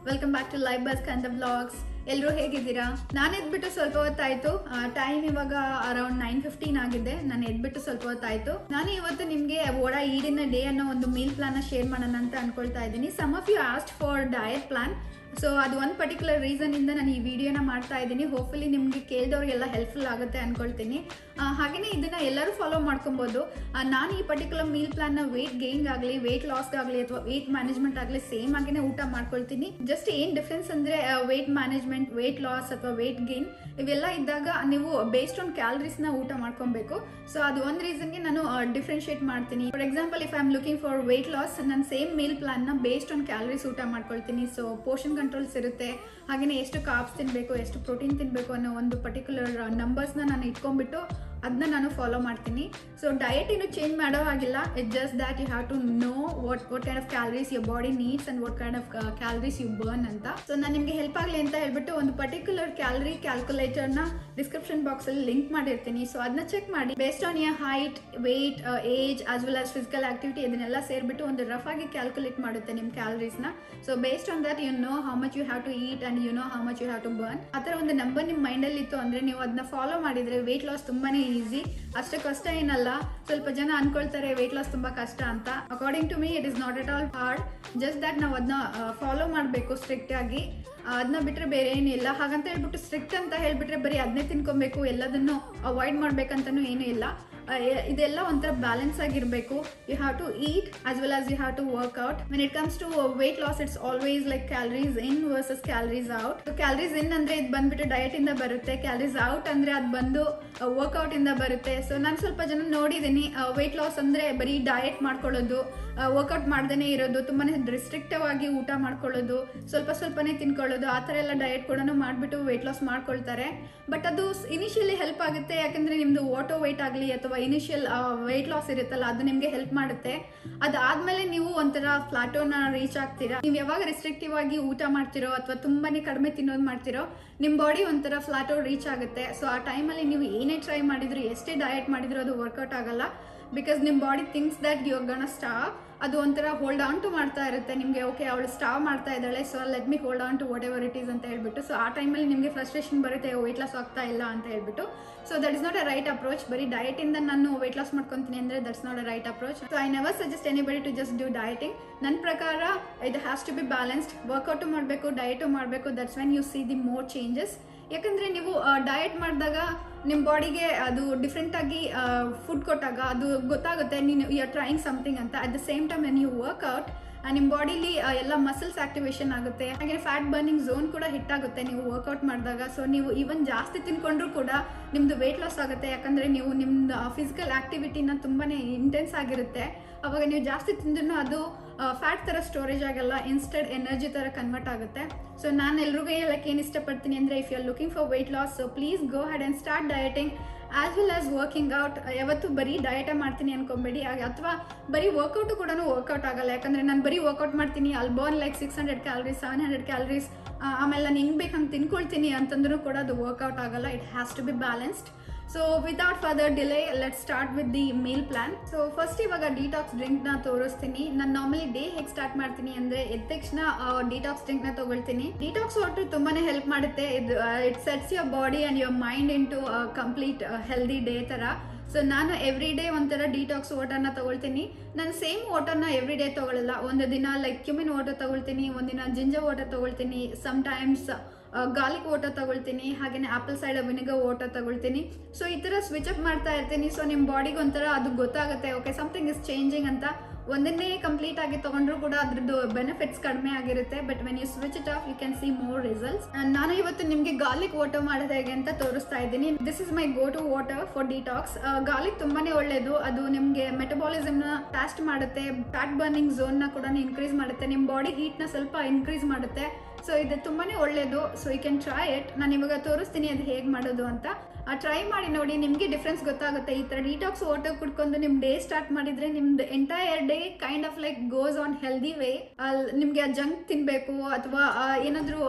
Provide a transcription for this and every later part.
Welcome back to live bus ಕಂದ vlogs. ಎಲ್ಲರೂ ಹೇಗಿದ್ದೀರಾ? ನಾನು ಎದ್ಬಿಟ್ಟು ಸ್ವಲ್ಪ ಹೊತ್ತಾಯ್ತು. ಟೈಮ್ ಇವಾಗ ಅರೌಂಡ್ 9:15 ಆಗಿದೆ. ನಾನು ಎದ್ಬಿಟ್ಟು ಸ್ವಲ್ಪ ಹೊತ್ತಾಯ್ತು. ನಾನು ಇವತ್ತು ನಿಮಗೆ ಓಡಾ ಈಡಿನ ಡೇ ಅನ್ನೋ ಒಂದು ಮೀಲ್ ಪ್ಲಾನ್ ಶೇರ್ ಮಾಡೋಣ ಅಂತ ಅನ್ಕೊಳ್ತಾ ಇದ್ದೀನಿ. Some of you asked for diet plan. So ಅದು ಒಂದು ಪರ್ಟಿಕ್ಯುಲರ್ ರೀಸನ್ ಇಂದ ನಾನು ಈ ವಿಡಿಯೋನ ಮಾಡ್ತಾ ಇದ್ದೀನಿ. ಹೋಪ್ಫುಲಿ ನಿಮಗೆ ಕೇಳಿದವ್ರಿಗೆಲ್ಲ ಹೆಲ್ಪ್ಫುಲ್ ಆಗುತ್ತೆ ಅನ್ಕೊಳ್ತೀನಿ. ಹಾಗೆಯೇ ಇದನ್ನ ಎಲ್ಲರೂ ಫಾಲೋ ಮಾಡ್ಕೊಬೋದು. ನಾನು ಈ ಪರ್ಟಿಕ್ಯುಲರ್ ಮೀಲ್ ಪ್ಲಾನ್ನ ವೇಟ್ ಗೇನ್ ಆಗಲಿ, ವೇಟ್ ಲಾಸ್ ಆಗಲಿ ಅಥವಾ ವೇಟ್ ಮ್ಯಾನೇಜ್ಮೆಂಟ್ ಆಗಲಿ ಸೇಮ್ ಆಗಿನೇ ಊಟ ಮಾಡ್ಕೊಳ್ತೀನಿ. ಜಸ್ಟ್ ಏನ್ ಡಿಫ್ರೆನ್ಸ್ ಅಂದ್ರೆ ವೇಟ್ ಮ್ಯಾನೇಜ್ಮೆಂಟ್, ವೇಟ್ ಲಾಸ್ ಅಥವಾ ವೇಟ್ ಗೇನ್ ಇವೆಲ್ಲ ಇದ್ದಾಗ ನೀವು ಬೇಸ್ಡ್ ಆನ್ ಕ್ಯಾಲರೀಸ್ ನ ಊಟ ಮಾಡ್ಕೊಬೇಕು. ಸೊ ಅದು ಒಂದು ರೀಸನ್ಗೆ ನಾನು ಡಿಫ್ರೆನ್ಶಿಯೇಟ್ ಮಾಡ್ತೀನಿ. For example, if I am looking for weight loss, ನಾನು ಸೇಮ್ ಮೀಲ್ ಪ್ಲಾನ್ ನ ಬೇಸ್ಡ್ ಆನ್ ಕ್ಯಾಲರೀಸ್ ಊಟ ಮಾಡ್ಕೊಳ್ತೀನಿ. ಸೊ ಪೋರ್ಷನ್ ಕಂಟ್ರೋಲ್ಸ್ ಇರುತ್ತೆ. ಹಾಗೆಯೇ ಎಷ್ಟು ಕಾರ್ಬ್ಸ್ ತಿನ್ಬೇಕು, ಎಷ್ಟು ಪ್ರೋಟೀನ್ ತಿನ್ಬೇಕು ಅನ್ನೋ ಒಂದು ಪರ್ಟಿಕ್ಯುಲರ್ ನಂಬರ್ಸ್ನ ನಾನು ಇಟ್ಕೊಂಡ್ಬಿಟ್ಟು ಅದನ್ನ ನಾನು ಫಾಲೋ ಮಾಡ್ತೀನಿ. ಸೊ ಡಯಟ್ ಏನು ಚೇಂಜ್ ಮಾಡೋ ಹಾಗಿಲ್ಲ. It's just that you have to know what kind of calories your body needs and what kind of calories you burn ಅಂತ. ಸೊ ನಾನು ನಿಮಗೆ ಹೆಲ್ಪ್ ಆಗಲಿ ಅಂತ ಹೇಳ್ಬಿಟ್ಟು ಒಂದು ಪರ್ಟಿಕ್ಯುಲರ್ ಕ್ಯಾಲರಿ ಕ್ಯಾಲ್ಕುಲೇಟರ್ನ ಡಿಸ್ಕ್ರಿಪ್ಷನ್ ಬಾಕ್ಸ್ ಅಲ್ಲಿ ಲಿಂಕ್ ಮಾಡಿರ್ತೀನಿ. ಸೊ ಅದನ್ನ ಚೆಕ್ ಮಾಡಿ based on your height, weight, age as well as physical activity ಇದನ್ನೆಲ್ಲ ಸೇರ್ಬಿಟ್ಟು ಒಂದು ರಫ್ ಆಗಿ ಕ್ಯಾಲ್ಕುಲೇಟ್ ಮಾಡುತ್ತೆ ನಿಮ್ಮ ಕ್ಯಾಲರೀಸ್ನ. So based on that you know how much you have to eat and you know how much you have to burn. ಆ ಥರ ಒಂದು ನಂಬರ್ ನಿಮ್ಮ ಮೈಂಡಲ್ಲಿ ಇತ್ತು ಅಂದ್ರೆ ನೀವು ಅದನ್ನ ಫಾಲೋ ಮಾಡಿದ್ರೆ ವೇಟ್ ಲಾಸ್ ತುಂಬಾನೇ ಈಸಿ. ಅಷ್ಟು ಕಷ್ಟ ಏನಲ್ಲ. ಸ್ವಲ್ಪ ಜನ ಅನ್ಕೊಳ್ತಾರೆ ವೇಟ್ ಲಾಸ್ ತುಂಬಾ ಕಷ್ಟ ಅಂತ. According to me it is not at all hard. Just that ನಾವು ಅದನ್ನ ಫಾಲೋ ಮಾಡಬೇಕು ಸ್ಟ್ರಿಕ್ಟ್ ಆಗಿ. ಅದನ್ನ ಬಿಟ್ರೆ ಬೇರೆ ಏನಿಲ್ಲ. ಹಾಗಂತ ಹೇಳ್ಬಿಟ್ಟು ಸ್ಟ್ರಿಕ್ಟ್ ಅಂತ ಹೇಳ್ಬಿಟ್ರೆ ಬರೀ ಅದನ್ನೇ ತಿನ್ಕೊಬೇಕು, ಎಲ್ಲದನ್ನು ಅವಾಯ್ಡ್ ಮಾಡ್ಬೇಕಂತನೂ ಏನೂ ಇಲ್ಲ. ಇದೆಲ್ಲ ಒಂಥರ ಬ್ಯಾಲೆನ್ಸ್ ಆಗಿರಬೇಕು. You have to eat as well as you have to work out. When it comes to weight loss, it's always like calories in versus calories out. Calories in ಅಂದ್ರೆ ಇದು ಬಂದ್ಬಿಟ್ಟು ಡಯಟ್ ಇಂದ ಬರುತ್ತೆ. ಕ್ಯಾಲರೀಸ್ ಔಟ್ ಅಂದ್ರೆ ಅದು ಬಂದು workout ಇಂದ ಬರುತ್ತೆ. ಸೊ ನಾನು ಸ್ವಲ್ಪ ಜನ ನೋಡಿದ್ದೀನಿ, ವೇಟ್ ಲಾಸ್ ಅಂದ್ರೆ ಬರೀ ಡಯಟ್ ಮಾಡ್ಕೊಳ್ಳೋದು, ವರ್ಕೌಟ್ ಮಾಡ್ದೇನೆ ಇರೋದು, ತುಂಬಾನೇ ರಿಸ್ಟ್ರಿಕ್ಟಿವ್ ಆಗಿ ಊಟ ಮಾಡ್ಕೊಳ್ಳೋದು, ಸ್ವಲ್ಪನೇ ತಿನ್ಕೊಳ್ಳೋದು, ಆ ಥರ ಎಲ್ಲ ಡಯಟ್ ಕೂಡ ಮಾಡಿಬಿಟ್ಟು ವೇಟ್ ಲಾಸ್ ಮಾಡ್ಕೊಳ್ತಾರೆ. ಬಟ್ ಅದು ಇನಿಷಿಯಲಿ ಹೆಲ್ಪ್ ಆಗುತ್ತೆ. ಯಾಕಂದ್ರೆ ನಿಮ್ದು ವಾಟೋ ವೇಟ್ ಆಗಲಿ ಅಥವಾ ಇನಿಷಿಯಲ್ ವೇಟ್ ಲಾಸ್ ಇರುತ್ತಲ್ಲ ಅದು ನಿಮಗೆ ಹೆಲ್ಪ್ ಮಾಡುತ್ತೆ. ಅದಾದ್ಮೇಲೆ ನೀವು ಒಂಥರ ಫ್ಲಾಟೋನ ರೀಚ್ ಆಗ್ತೀರಾ. ನೀವು ಯಾವಾಗ ರಿಸ್ಟ್ರಿಕ್ಟಿವ್ ಆಗಿ ಊಟ ಮಾಡ್ತಿರೋ ಅಥವಾ ತುಂಬಾನೇ ಕಡಿಮೆ ತಿನ್ನೋದು ಮಾಡ್ತಿರೋ, ನಿಮ್ಮ ಬಾಡಿ ಒಂಥರ ಫ್ಲಾಟೋ ರೀಚ್ ಆಗುತ್ತೆ. ಸೊ ಆ ಟೈಮಲ್ಲಿ ನೀವು ಏನೇ ಟ್ರೈ ಮಾಡಿದ್ರು, ಎಷ್ಟೇ ಡಯಟ್ ಮಾಡಿದ್ರು ಅದು ವರ್ಕೌಟ್ ಆಗಲ್ಲ. ಬಿಕಾಸ್ ನಿಮ್ಮ body thinks that you are gonna starve. ಅದು ಒಂಥರ ಹೋಲ್ಡ್ ಆನ್ ಟು ಮಾಡ್ತಾ ಇರುತ್ತೆ ನಿಮಗೆ. ಓಕೆ, ಅವಳು ಸ್ಟಾವ್ ಮಾಡ್ತಾ ಇದ್ದಾಳೆ, so let me hold on to whatever it is ಅಂತ ಹೇಳ್ಬಿಟ್ಟು. ಸೊ ಆ ಟೈಮಲ್ಲಿ ನಿಮಗೆ ಫ್ರಸ್ಟ್ರೇಷನ್ ಬರುತ್ತೆ, ವೇಟ್ ಲಾಸ್ ಆಗ್ತಾ ಇಲ್ಲ ಅಂತ ಹೇಳ್ಬಿಟ್ಟು. So that is not a right approach. ಬರೀ ಡಯಟ್ ಇಂದ ನಾನು ವೇಟ್ ಲಾಸ್ ಮಾಡ್ಕೊತೀನಿ ಅಂದ್ರೆ that's not a right approach. So I never suggest anybody to just do dieting. ನನ್ನ ಪ್ರಕಾರ it has to be balanced. Workout ಮಾಡಬೇಕು, ಡಯಟು ಮಾಡಬೇಕು. That's when you see the more changes. ಯಾಕಂದ್ರೆ ನೀವು ಡಯಟ್ ಮಾಡಿದಾಗ ನಿಮ್ಮ ಬಾಡಿಗೆ ಅದು ಡಿಫ್ರೆಂಟ್ ಆಗಿ ಫುಡ್ ಕೊಟ್ಟಾಗ ಅದು ಗೊತ್ತಾಗುತ್ತೆ ನೀನು ಯು ಆರ್ ಟ್ರೈಯಿಂಗ್ ಸಮಥಿಂಗ್ ಅಂತ. At the same time when you workout ನಿಮ್ಮ ಬಾಡಿಲಿ ಎಲ್ಲ ಮಸಲ್ಸ್ ಆಕ್ಟಿವೇಶನ್ ಆಗುತ್ತೆ. ಹಾಗೆ ಫ್ಯಾಟ್ ಬರ್ನಿಂಗ್ ಝೋನ್ ಕೂಡ ಹಿಟ್ ಆಗುತ್ತೆ ನೀವು ವರ್ಕೌಟ್ ಮಾಡಿದಾಗ. ಸೊ ನೀವು ಈವನ್ ಜಾಸ್ತಿ ತಿನ್ಕೊಂಡ್ರು ಕೂಡ ನಿಮ್ದು ವೇಟ್ ಲಾಸ್ ಆಗುತ್ತೆ. ಯಾಕಂದ್ರೆ ನೀವು ನಿಮ್ದು ಫಿಸಿಕಲ್ ಆಕ್ಟಿವಿಟಿನ ತುಂಬಾನೇ ಇಂಟೆನ್ಸ್ ಆಗಿರುತ್ತೆ. ಅವಾಗ ನೀವು ಜಾಸ್ತಿ ತಿಂದ್ರೂ ಅದು ಫ್ಯಾಟ್ ಥರ ಸ್ಟೋರೇಜ್ ಆಗಲ್ಲ, ಇನ್ಸ್ಟೆಡ್ ಎನರ್ಜಿ ಥರ ಕನ್ವರ್ಟ್ ಆಗುತ್ತೆ. ಸೊ ನಾನು ಎಲ್ರಿಗೂ ಹೇಳಕ್ಕೆ ಏನು ಇಷ್ಟಪಡ್ತೀನಿ ಅಂದರೆ, if you are looking for weight loss, so please go ahead and start dieting as well as working out. ಯಾವತ್ತು ಬರೀ ಡಯಟೇ ಮಾಡ್ತೀನಿ ಅನ್ಕೊಂಬೇಡಿ. ಅಥವಾ ಬರೀ ವರ್ಕೌಟು ಕೂಡ ವರ್ಕೌಟ್ ಆಗಲ್ಲ. ಯಾಕಂದರೆ ನಾನು ಬರೀ ವರ್ಕೌಟ್ ಮಾಡ್ತೀನಿ, ಅಲ್ಲಿ ಬರ್ನ್ ಲೈಕ್ 600 ಕ್ಯಾಲರೀಸ್ 700 ಕ್ಯಾಲರೀಸ್, ಆಮೇಲೆ ನಾನು ಹೆಂಗೆ ಬೇಕು ಹಂಗೆ ತಿನ್ಕೊಳ್ತೀನಿ ಅಂತಂದ್ರೂ ಕೂಡ ಅದು ವರ್ಕೌಟ್ ಆಗಲ್ಲ. It has to be balanced. So without further delay let start with the meal plan. So first ಇವಾಗ ಡಿಟಾಕ್ಸ್ ಡ್ರಿಂಕ್ನ ತೋರಿಸ್ತೀನಿ. ನಾನು ನಾರ್ಮಲಿ ಡೇ ಹೇಗೆ ಸ್ಟಾರ್ಟ್ ಮಾಡ್ತೀನಿ ಅಂದರೆ, ಎದ್ದ ತಕ್ಷಣ ಡಿಟಾಕ್ಸ್ ಡ್ರಿಂಕ್ನ ತಗೊಳ್ತೀನಿ. ಡಿಟಾಕ್ಸ್ ವಾಟರ್ ತುಂಬಾನೇ ಹೆಲ್ಪ್ ಮಾಡುತ್ತೆ. It sets your body and your mind into complete healthy day ಥರ. ಸೊ ನಾನು ಎವ್ರಿ ಡೇ ಒಂಥರ ಡಿಟಾಕ್ಸ್ ವಾಟರ್ನ ತಗೊಳ್ತೀನಿ. ನಾನು ಸೇಮ್ ವಾಟರ್ನ ಎವ್ರಿ ಡೇ ತಗೊಳ್ಳಲ್ಲ. ಒಂದು ದಿನ ಲೈಕ್ ಕ್ಯುಮಿನ್ ವಾಟರ್ ತಗೊಳ್ತೀನಿ, ಒಂದಿನ ಜಿಂಜರ್ ವಾಟರ್ ತಗೊಳ್ತೀನಿ, ಸಮ್ಟೈಮ್ಸ್ ಗಾರ್ಲಿಕ್ ವಾಟರ್ ತಗೊಳ್ತೀನಿ, ಹಾಗೆಯೇ ಆಪಲ್ ಸೈಡರ್ ವಿನೆಗರ್ ವಾಟರ್ ತಗೊಳ್ತೀನಿ. ಸೊ ಈ ಥರ ಸ್ವಿಚ್ ಅಪ್ ಮಾಡ್ತಾ ಇರ್ತೀನಿ. ಸೊ ನಿಮ್ಮ ಬಾಡಿಗೆ ಒಂಥರ ಅದು ಗೊತ್ತಾಗುತ್ತೆ, ಓಕೆ ಸಮಥಿಂಗ್ ಇಸ್ ಚೇಂಜಿಂಗ್ ಅಂತ. ಒಂದನ್ನೇ ಕಂಪ್ಲೀಟ್ ಆಗಿ ತಗೊಂಡ್ರು ಕೂಡ ಅದ್ರದ್ದು ಬೆನಿಫಿಟ್ಸ್ ಕಡಿಮೆ ಆಗಿರುತ್ತೆ. But when you switch it off you can see more results. ನಾನು ಇವತ್ತು ನಿಮಗೆ ಗಾರ್ಲಿಕ್ ವಾಟರ್ ಮಾಡೋದು ಹೇಗೆ ಅಂತ ತೋರಿಸ್ತಾ ಇದ್ದೀನಿ. This is my go to water for detox. Garlic ತುಂಬಾನೇ ಒಳ್ಳೇದು. ಅದು ನಿಮಗೆ ಮೆಟಬಾಲಿಸಮ್ನ ಫಾಸ್ಟ್ ಮಾಡುತ್ತೆ, ಫ್ಯಾಟ್ ಬರ್ನಿಂಗ್ ಝೋನ್ನ ಕೂಡ ಇನ್ಕ್ರೀಸ್ ಮಾಡುತ್ತೆ, ನಿಮ್ಮ ಬಾಡಿ ಹೀಟ್ನ ಸ್ವಲ್ಪ ಇನ್ಕ್ರೀಸ್ ಮಾಡುತ್ತೆ. ಸೊ ಇದು ತುಂಬಾನೇ ಒಳ್ಳೇದು. So you can try it. ನಾನು ಇವಾಗ ತೋರಿಸ್ತೀನಿ ಅದು ಹೇಗೆ ಮಾಡೋದು ಅಂತ. ಟ್ರೈ ಮಾಡಿ ನೋಡಿ, ನಿಮಗೆ ಡಿಫ್ರೆನ್ಸ್ ಗೊತ್ತಾಗುತ್ತೆ. ಈ ಥರ ಡಿಟಾಕ್ಸ್ ವಾಟರ್ ಕುಡ್ಕೊಂಡು ನಿಮ್ಮ ಡೇ ಸ್ಟಾರ್ಟ್ ಮಾಡಿದ್ರೆ ನಿಮ್ದು entire day kind of like goes on healthy way. ನಿಮಗೆ ಜಂಕ್ ತಿನ್ಬೇಕು ಅಥವಾ ಏನಾದರೂ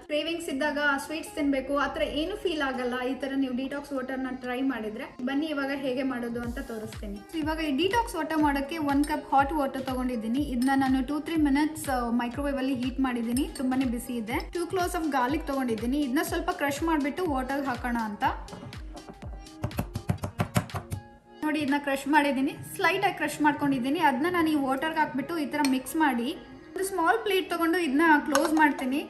ಕ್ರೇವಿಂಗ್ಸ್ ಇದ್ದಾಗ ಸ್ವೀಟ್ಸ್ ತಿನ್ಬೇಕು ಆ ಥರ ಏನು ಫೀಲ್ ಆಗಲ್ಲ. ಈ ತರ ನೀವು ಡಿಟಾಕ್ಸ್ ವಾಟರ್ನ ಟ್ರೈ ಮಾಡಿದ್ರೆ. ಬನ್ನಿ ಇವಾಗ ಹೇಗೆ ಮಾಡೋದು ಅಂತ ತೋರಿಸ್ತೀನಿ. ಇವಾಗ ಈ ಡಿಟಾಕ್ಸ್ ವಾಟರ್ ಮಾಡೋಕ್ಕೆ 1 ಕಪ್ ಹಾಟ್ ವಾಟರ್ ತಗೊಂಡಿದ್ದೀನಿ. ಇದನ್ನ ನಾನು 2-3 ಮಿನಿಟ್ಸ್ ಮೈಕ್ರೋವೇವ್ ಅಲ್ಲಿ ಹೀಟ್ ಮಾಡಿದ್ದೀನಿ. ತುಂಬಾನೇ ಬಿಸಿ ಇದೆ. 2 ಕ್ಲೋವ್ಸ್ ಆಫ್ ಗಾರ್ಲಿಕ್ ತಗೊಂಡಿದ್ದೀನಿ. ಇದನ್ನ ಸ್ವಲ್ಪ ಕ್ರಶ್ ಮಾಡಿಬಿಟ್ಟು ವಾಟರ್ ಹಾಕೋಣ ಅಂತ. ನೋಡಿ ಇದನ್ನ ಕ್ರಶ್ ಮಾಡಿದ್ದೀನಿ, ಸ್ಲೈಟ್ ಆಗಿ ಕ್ರಶ್ ಮಾಡ್ಕೊಂಡಿದ್ದೀನಿ. ಅದನ್ನ ನಾನು ಈ ವಾಟರ್ಗೆ ಹಾಕ್ಬಿಟ್ಟು ಈ ತರ ಮಿಕ್ಸ್ ಮಾಡಿ ಒಂದು ಸ್ಮಾಲ್ ಪ್ಲೇಟ್ ತಗೊಂಡು ಇದನ್ನ ಕ್ಲೋಸ್ ಮಾಡ್ತೀನಿ.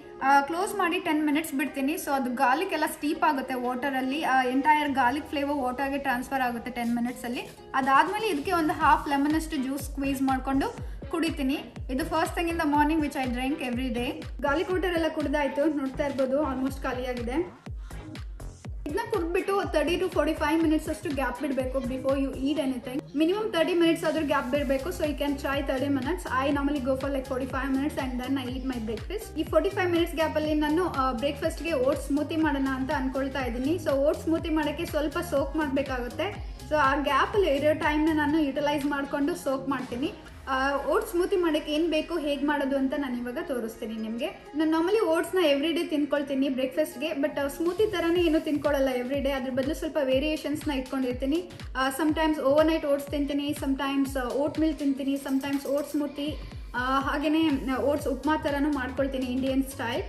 ಕ್ಲೋಸ್ ಮಾಡಿ 10 ಮಿನಿಟ್ಸ್ ಬಿಡ್ತೀನಿ. ಸೊ ಅದು ಗಾರ್ಲಿಕ್ ಎಲ್ಲ ಸ್ಟೀಪ್ ಆಗುತ್ತೆ ವಾಟರಲ್ಲಿ. ಎಂಟೈರ್ ಗಾರ್ಲಿಕ್ ಫ್ಲೇವರ್ ವಾಟರ್ಗೆ ಟ್ರಾನ್ಸ್ಫರ್ ಆಗುತ್ತೆ 10 ಮಿನಿಟ್ಸ್ ಅಲ್ಲಿ. ಅದಾದ್ಮೇಲೆ ಇದಕ್ಕೆ ಒಂದು ಹಾಫ್ ಲೆಮನ್ ಅಷ್ಟು ಜ್ಯೂಸ್ ಸ್ಕ್ವೀಸ್ ಮಾಡ್ಕೊಂಡು ಕುಡಿತೀನಿ. ಇದು first thing in the morning which I drink every day. Garlic water ಎಲ್ಲ ಕುಡಿದಾಯ್ತು, ನೋಡ್ತಾ ಇರ್ಬೋದು ಆಲ್ಮೋಸ್ಟ್ ಖಾಲಿಯಾಗಿದೆ. ಇದನ್ನ ಕುಡಿದ್ಬಿಟ್ಟು 30 to 45 ಮಿನಿಟ್ಸ್ ಅಷ್ಟು ಗ್ಯಾಪ್ ಬಿಡಬೇಕು before you eat anything. Minimum 30 minutes ಆದ್ರೂ ಗ್ಯಾಪ್ ಬಿಡಬೇಕು. So you can try 30 minutes. I normally go for like 45 minutes and then I eat my breakfast. ಈ 45 ಮಿನಿಟ್ಸ್ ಗ್ಯಾಪ್ ಅಲ್ಲಿ ನಾನು ಬ್ರೇಕ್ಫಾಸ್ಟ್ಗೆ ಓಟ್ಸ್ ಸ್ಮೂತಿ ಮಾಡೋಣ ಅಂತ ಅನ್ಕೊಳ್ತಾ ಇದ್ದೀನಿ. ಸೊ ಓಟ್ಸ್ ಸ್ಮೂತಿ ಮಾಡೋಕ್ಕೆ ಸ್ವಲ್ಪ ಸೋಕ್ ಮಾಡಬೇಕಾಗುತ್ತೆ. ಸೊ ಆ ಗ್ಯಾಪ್ ಅಲ್ಲಿ ಇರೋ ಟೈಮ್ನ ನಾನು ಯುಟಿಲೈಸ್ ಮಾಡಿಕೊಂಡು ಸೋಕ್ ಮಾಡ್ತೀನಿ. ಓಟ್ಸ್ ಸ್ಮೂತಿ ಮಾಡೋಕ್ಕೆ ಏನು ಬೇಕು, ಹೇಗೆ ಮಾಡೋದು ಅಂತ ನಾನು ಇವಾಗ ತೋರಿಸ್ತೀನಿ ನಿಮಗೆ. ನಾನು ನಾರ್ಮಲಿ ಓಟ್ಸ್ನ ಎವ್ರಿ ಡೇ ತಿನ್ಕೊಳ್ತೀನಿ ಬ್ರೇಕ್ಫಾಸ್ಟ್ಗೆ. ಬಟ್ ಸ್ಮೂತಿ ಥರನೇ ಏನು ತಿನ್ಕೊಳ್ಳಲ್ಲ ಎವ್ರಿ ಡೇ. ಅದ್ರ ಬದಲು ಸ್ವಲ್ಪ ವೇರಿಯೇಷನ್ಸ್ನ ಇಟ್ಕೊಂಡಿರ್ತೀನಿ. ಸಮ್ಟೈಮ್ಸ್ ಓವರ್ ನೈಟ್ ಓಟ್ಸ್ ತಿಂತೀನಿ, ಸಮ್ಟೈಮ್ಸ್ ಓಟ್ ಮಿಲ್ ತಿಂತೀನಿ, ಸಮ್ಟೈಮ್ಸ್ ಓಟ್ಸ್ ಸ್ಮೂತಿ, ಹಾಗೆಯೇ ಓಟ್ಸ್ ಉಪ್ಮಾ ಥರನೂ ಮಾಡ್ಕೊಳ್ತೀನಿ ಇಂಡಿಯನ್ ಸ್ಟೈಲ್.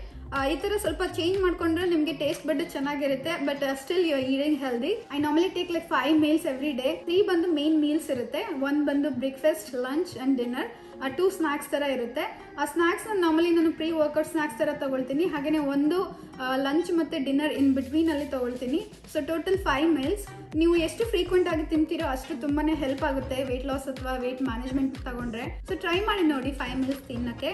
ಈ ಥರ ಸ್ವಲ್ಪ ಚೇಂಜ್ ಮಾಡ್ಕೊಂಡ್ರೆ ನಿಮಗೆ ಟೇಸ್ಟ್ ಬಡ್ ಚೆನ್ನಾಗಿರುತ್ತೆ. But still you are eating healthy. I normally take like 5 meals every day. 3 ಬಂದು ಮೇನ್ ಮೀಲ್ಸ್ ಇರುತ್ತೆ. 1 ಬಂದು breakfast, lunch and dinner. 2 snacks ಥರ ಇರುತ್ತೆ. ಆ ಸ್ನ್ಯಾಕ್ಸ್ ನಾರ್ಮಲಿ ನಾನು ಪ್ರೀ ವರ್ಕೌಟ್ ಸ್ನ್ಯಾಕ್ಸ್ ಥರ ತಗೊಳ್ತೀನಿ. ಹಾಗೆಯೇ ಒಂದು ಲಂಚ್ ಮತ್ತು ಡಿನ್ನರ್ ಇನ್ ಬಿಟ್ವೀನಲ್ಲಿ ತಗೊಳ್ತೀನಿ. So total 5 meals. ನೀವು ಎಷ್ಟು ಫ್ರೀಕ್ವೆಂಟ್ ಆಗಿ ತಿಂತೀರೋ ಅಷ್ಟು ತುಂಬಾ ಹೆಲ್ಪ್ ಆಗುತ್ತೆ ವೆಯ್ಟ್ ಲಾಸ್ ಅಥವಾ ವೆಯ್ಟ್ ಮ್ಯಾನೇಜ್ಮೆಂಟ್ ತಗೊಂಡ್ರೆ. ಸೊ ಟ್ರೈ ಮಾಡಿ ನೋಡಿ 5 ಮೀಲ್ಸ್ ತಿನ್ನೋಕ್ಕೆ.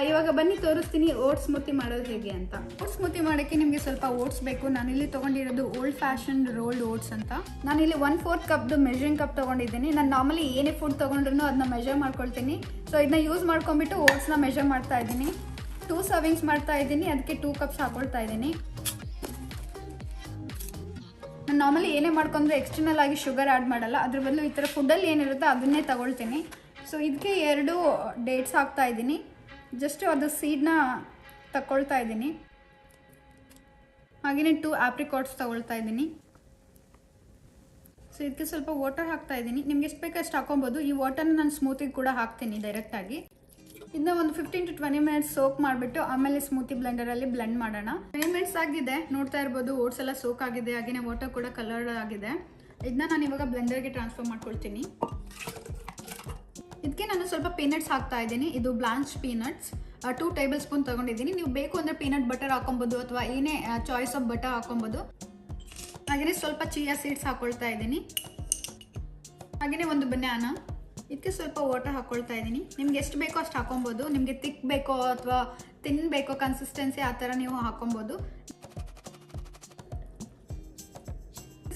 ಇವಾಗ ಬನ್ನಿ ತೋರಿಸ್ತೀನಿ ಓಟ್ಸ್ ಸ್ಮೂತಿ ಮಾಡೋದು ಹೇಗೆ ಅಂತ. ಓಟ್ಸ್ ಸ್ಮೂತಿ ಮಾಡೋಕ್ಕೆ ನಿಮಗೆ ಸ್ವಲ್ಪ ಓಟ್ಸ್ ಬೇಕು. ನಾನಿಲ್ಲಿ ತೊಗೊಂಡಿರೋದು ಓಲ್ಡ್ ಫ್ಯಾಷನ್ ರೋಲ್ಡ್ ಓಟ್ಸ್ ಅಂತ. ನಾನಿಲ್ಲಿ 1/4 ಕಪ್ದು ಮೆಜರಿಂಗ್ ಕಪ್ ತೊಗೊಂಡಿದ್ದೀನಿ. ನಾನು ನಾರ್ಮಲಿ ಏನೇ ಫುಡ್ ತೊಗೊಂಡ್ರು ಅದನ್ನ ಮೆಜರ್ ಮಾಡ್ಕೊಳ್ತೀನಿ. ಸೊ ಇದನ್ನ ಯೂಸ್ ಮಾಡ್ಕೊಂಡ್ಬಿಟ್ಟು ಓಟ್ಸ್ನ ಮೆಜರ್ ಮಾಡ್ತಾ ಇದ್ದೀನಿ. 2 ಸರ್ವಿಂಗ್ಸ್ ಮಾಡ್ತಾ ಇದ್ದೀನಿ. ಅದಕ್ಕೆ 2 ಕಪ್ಸ್ ಹಾಕೊಳ್ತಾ ಇದ್ದೀನಿ. ನಾನು ನಾರ್ಮಲಿ ಏನೇ ಮಾಡ್ಕೊಂಡ್ರೆ ಎಕ್ಸ್ಟರ್ನಲ್ ಆಗಿ ಶುಗರ್ ಆ್ಯಡ್ ಮಾಡಲ್ಲ. ಅದ್ರ ಬದಲು ಈ ಥರ ಫುಡ್ಡಲ್ಲಿ ಏನಿರುತ್ತೋ ಅದನ್ನೇ ತಗೊಳ್ತೀನಿ. ಸೊ ಇದಕ್ಕೆ 2 ಡೇಟ್ಸ್ ಹಾಕ್ತಾ ಇದ್ದೀನಿ. ಜಸ್ಟ್ ಅದು ಸೀಡ್ನ ತಗೊಳ್ತಾ ಇದ್ದೀನಿ. ಹಾಗೆಯೇ 2 ಆಪ್ರಿಕಾಟ್ಸ್ ತಗೊಳ್ತಾ ಇದ್ದೀನಿ. ಸೊ ಇದಕ್ಕೆ ಸ್ವಲ್ಪ ವಾಟರ್ ಹಾಕ್ತಾ ಇದ್ದೀನಿ. ನಿಮ್ಗೆ ಎಷ್ಟು ಬೇಕೋ ಅಷ್ಟು ಹಾಕೊಬೋದು. ಈ ವಾಟರ್ನ ನಾನು ಸ್ಮೂತಿಗೆ ಕೂಡ ಹಾಕ್ತೀನಿ ಡೈರೆಕ್ಟಾಗಿ. ಇದನ್ನ ಒಂದು 15 to 20 ಮಿನಿಟ್ಸ್ ಸೋಕ್ ಮಾಡಿಬಿಟ್ಟು ಆಮೇಲೆ ಸ್ಮೂತಿ ಬ್ಲೆಂಡರಲ್ಲಿ ಬ್ಲೆಂಡ್ ಮಾಡೋಣ. 20 ಮಿನಿಟ್ಸ್ ಆಗಿದೆ, ನೋಡ್ತಾ ಇರ್ಬೋದು ಓಟ್ಸ್ ಎಲ್ಲ ಸೋಕ್ ಆಗಿದೆ. ಹಾಗೆಯೇ ವಾಟರ್ ಕೂಡ ಕಲರ್ಡ್ ಆಗಿದೆ. ಇದನ್ನ ನಾನು ಇವಾಗ ಬ್ಲೆಂಡರ್ಗೆ ಟ್ರಾನ್ಸ್ಫರ್ ಮಾಡ್ಕೊಳ್ತೀನಿ. ಇದಕ್ಕೆ ನಾನು ಸ್ವಲ್ಪ ಪೀನಟ್ಸ್ ಹಾಕ್ತಾ ಇದ್ದೀನಿ. ಇದು ಬ್ಲಾಂಚ್ ಪೀನಟ್ಸ್ 2 ಟೇಬಲ್ ಸ್ಪೂನ್ ತೊಗೊಂಡಿದ್ದೀನಿ. ನೀವು ಬೇಕು ಅಂದರೆ ಪೀನಟ್ ಬಟರ್ ಹಾಕೊಬೋದು ಅಥವಾ ಏನೇ ಚಾಯ್ಸ್ ಆಫ್ ಬಟರ್ ಹಾಕೊಬೋದು. ಹಾಗೆಯೇ ಸ್ವಲ್ಪ ಚಿಯಾ ಸೀಡ್ಸ್ ಹಾಕೊಳ್ತಾ ಇದ್ದೀನಿ. ಹಾಗೆಯೇ ಒಂದು ಬನಾನಾ. ಇದಕ್ಕೆ ಸ್ವಲ್ಪ ವಾಟರ್ ಹಾಕೊಳ್ತಾ ಇದ್ದೀನಿ. ನಿಮ್ಗೆ ಎಷ್ಟು ಬೇಕೋ ಅಷ್ಟು ಹಾಕೊಬೋದು. ನಿಮಗೆ ತಿಕ್ ಬೇಕೋ ಅಥವಾ ತಿನ್ನಬೇಕೋ ಕನ್ಸಿಸ್ಟೆನ್ಸಿ ಆ ಥರ ನೀವು ಹಾಕೊಬೋದು.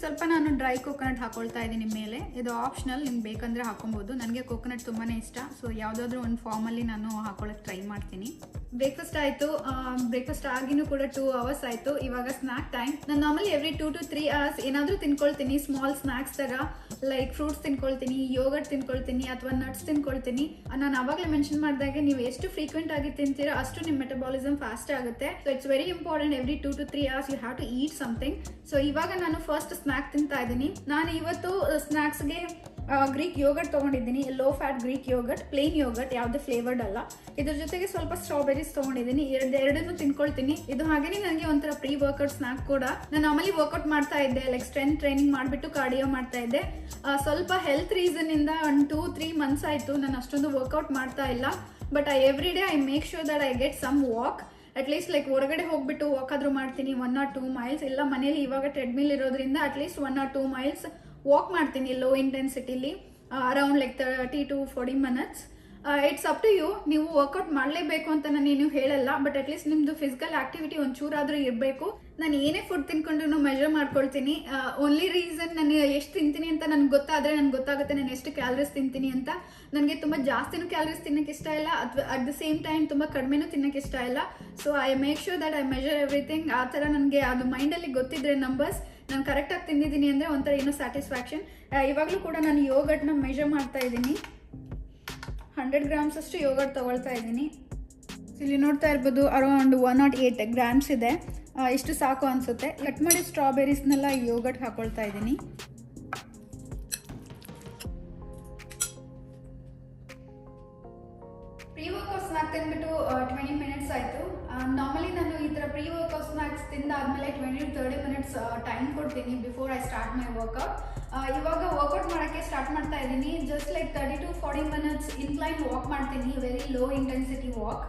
ಸ್ವಲ್ಪ ನಾನು ಡ್ರೈ ಕೋಕೋನಟ್ ಹಾಕೊಳ್ತಾ ಇದ್ದೀನಿ ಮೇಲೆ. ಇದು ಆಪ್ಷನಲ್, ನಿಮ್ಗೆ ಬೇಕಂದರೆ ಹಾಕೊಬೋದು. ನನಗೆ ಕೋಕೋನಟ್ ತುಂಬಾ ಇಷ್ಟ. ಸೊ ಯಾವುದಾದ್ರೂ ಒಂದು ಫಾರ್ಮಲ್ಲಿ ನಾನು ಹಾಕೊಳ್ಳೋಕ್ಕೆ ಟ್ರೈ ಮಾಡ್ತೀನಿ. ಬ್ರೇಕ್ಫಾಸ್ಟ್ ಆಯಿತು. ಬ್ರೇಕ್ಫಾಸ್ಟ್ ಆಗಿನೂ ಕೂಡ 2 ಅವರ್ಸ್ ಆಯಿತು. ಇವಾಗ ಸ್ನ್ಯಾಕ್ ಟೈಮ್. ನಾನು ನಾರ್ಮಲಿ ಎವ್ರಿ 2 to 3 ಅವರ್ಸ್ ಏನಾದರೂ ತಿನ್ಕೊಳ್ತೀನಿ. ಸ್ಮಾಲ್ ಸ್ನ್ಯಾಕ್ಸ್ ಥರ ಲೈಕ್ ಫ್ರೂಟ್ಸ್ ತಿನ್ಕೊಳ್ತೀನಿ, ಯೋಗರ್ಟ್ ತಿನ್ಕೊಳ್ತೀನಿ ಅಥವಾ ನಟ್ಸ್ ತಿನ್ಕೊಳ್ತೀನಿ. ನಾನು ಆವಾಗಲೇ ಮೆನ್ಷನ್ ಮಾಡಿದಾಗೆ ನೀವು ಎಷ್ಟು ಫ್ರೀಕ್ವೆಂಟ್ ಆಗಿ ತಿಂತೀರೋ ಅಷ್ಟು ನಿಮ್ಮ ಮೆಟಬಾಲಿಸಮ್ ಫಾಸ್ಟ್ ಆಗುತ್ತೆ. So it's very important every 2 to 3 hours you have to eat something. So ಇವಾಗ ನಾನು ಫಸ್ಟ್ ಸ್ನ್ಯಾಕ್ ತಿಂತಾ ಇದ್ದೀನಿ. ನಾನು ಇವತ್ತು ಸ್ನ್ಯಾಕ್ಸ್ಗೆ ಗ್ರೀಕ್ ಯೋಗರ್ಟ್ ತೊಗೊಂಡಿದ್ದೀನಿ. Low fat Greek yogurt, plain yogurt, ಯಾವುದೇ ಫ್ಲೇವರ್ಡ್ ಅಲ್ಲ. ಇದ್ರ ಜೊತೆಗೆ ಸ್ವಲ್ಪ ಸ್ಟ್ರಾಬೆರೀಸ್ ತೊಗೊಂಡಿದ್ದೀನಿ. ಎರಡನ್ನೂ ತಿನ್ಕೊಳ್ತೀನಿ. ಇದು ಹಾಗೇನೆ ನನಗೆ ಒಂಥರ ಪ್ರೀ ವರ್ಕೌಟ್ ಸ್ನ್ಯಾಕ್ ಕೂಡ. ನಾನು ನಾರ್ಮಲಿ ವರ್ಕೌಟ್ ಮಾಡ್ತಾ ಇದ್ದೆ, ಲೈಕ್ ಸ್ಟ್ರೆಂತ್ ಟ್ರೈನಿಂಗ್ ಮಾಡಿಬಿಟ್ಟು ಕಾರ್ಡಿಯೋ ಮಾಡ್ತಾ ಇದ್ದೆ. ಸ್ವಲ್ಪ ಹೆಲ್ತ್ ರೀಸನ್ನಿಂದ 2-3 ಮಂತ್ಸ್ ಆಯಿತು ನಾನು ಅಷ್ಟೊಂದು ವರ್ಕೌಟ್ ಮಾಡ್ತಾ ಇಲ್ಲ. But every day I make sure that I get some walk. At least like ಹೊರಗಡೆ ಹೋಗ್ಬಿಟ್ಟು ವಾಕ್ ಆದರೂ ಮಾಡ್ತೀನಿ 1 or 2 ಮೈಲ್ಸ್. ಇಲ್ಲ ಮನೇಲಿ ಇವಾಗ ಟ್ರೆಡ್ಮಿಲ್ ಇರೋದ್ರಿಂದ ಅಟ್ಲೀಸ್ಟ್ 1 or 2 ಮೈಲ್ಸ್ ವಾಕ್ ಮಾಡ್ತೀನಿ ಲೋ ಇಂಟೆನ್ಸಿಟಿಲಿ around like 30 to 40 minutes. It's up to you. ನೀವು ವರ್ಕೌಟ್ ಮಾಡಲೇಬೇಕು ಅಂತ ನಾನೇನು ಹೇಳಲ್ಲ. ಬಟ್ ಅಟ್ಲೀಸ್ಟ್ ನಿಮ್ಮದು ಫಿಸಿಕಲ್ ಆಕ್ಟಿವಿಟಿ ಒಂಚೂರಾದರೂ ಇರಬೇಕು. ನಾನು ಏನೇ ಫುಡ್ ತಿನ್ಕೊಂಡ್ರು ಮೆಜರ್ ಮಾಡ್ಕೊಳ್ತೀನಿ. ಓನ್ಲಿ ರೀಸನ್ ನಾನು ಎಷ್ಟು ತಿಂತೀನಿ ಅಂತ ನನಗೆ ಗೊತ್ತಾದರೆ ನನಗೆ ಗೊತ್ತಾಗುತ್ತೆ ನಾನು ಎಷ್ಟು ಕ್ಯಾಲರೀಸ್ ತಿಂತೀನಿ ಅಂತ. ನನಗೆ ತುಂಬ ಜಾಸ್ತಿನೂ ಕ್ಯಾಲರೀಸ್ ತಿನ್ನೋಕ್ಕೆ ಇಷ್ಟ ಇಲ್ಲ, ಅಥವಾ ಅಟ್ ದ ಸೇಮ್ ಟೈಮ್ ತುಂಬ ಕಡಿಮೆನೂ ತಿನ್ನೋಕ್ಕೆ ಇಷ್ಟ ಇಲ್ಲ. So I make sure that I measure everything. ಆ ಥರ ನನಗೆ ಅದು ಮೈಂಡಲ್ಲಿ ಗೊತ್ತಿದ್ರೆ ನಂಬರ್ಸ್ ನಾನು ಕರೆಕ್ಟಾಗಿ ತಿಂದಿದ್ದೀನಿ ಅಂದರೆ ಒಂಥರ ಏನೋ ಸ್ಯಾಟಿಸ್ಫ್ಯಾಕ್ಷನ್. ಇವಾಗಲೂ ಕೂಡ ನಾನು ಯೋಗರ್ಟ್ನ ಮೆಜರ್ ಮಾಡ್ತಾ ಇದ್ದೀನಿ. 100 ಗ್ರಾಮ್ಸ್ ಅಷ್ಟು ಯೋಗರ್ಟ್ ತೊಗೊಳ್ತಾ ಇದ್ದೀನಿ. ಇಲ್ಲಿ ನೋಡ್ತಾ ಇರ್ಬೋದು ಅರೌಂಡ್ 108 ಗ್ರಾಮ್ಸ್ ಇದೆ. ಇಷ್ಟು ಸಾಕು ಅನಿಸುತ್ತೆ. ಕಟ್ ಮಾಡಿ ಸ್ಟ್ರಾಬೆರೀಸ್ನೆಲ್ಲ ಯೋಗರ್ಟ್ ಹಾಕೊಳ್ತಾ ಇದ್ದೀನಿ. ಪ್ರೀ ವರ್ಕೌಟ್ ಸ್ನಾಕ್ ತಿಂದ್ಬಿಟ್ಟು 20 ಮಿನಿಟ್ಸ್ ಆಯಿತು. ನಾರ್ಮಲಿ ನಾನು ಈ ಥರ ಪ್ರೀ ವರ್ಕೌಟ್ ಸ್ನಾಕ್ಸ್ ತಿಂದಾದ್ಮೇಲೆ 20-30 ಮಿನಿಟ್ಸ್ ಟೈಮ್ ಕೊಡ್ತೀನಿ before I start my workout. ಇವಾಗ ವರ್ಕೌಟ್ ಮಾಡೋಕ್ಕೆ ಸ್ಟಾರ್ಟ್ ಮಾಡ್ತಾ ಇದ್ದೀನಿ. Just like 30-40 minutes incline walk ಮಾಡ್ತೀನಿ, very low intensity walk.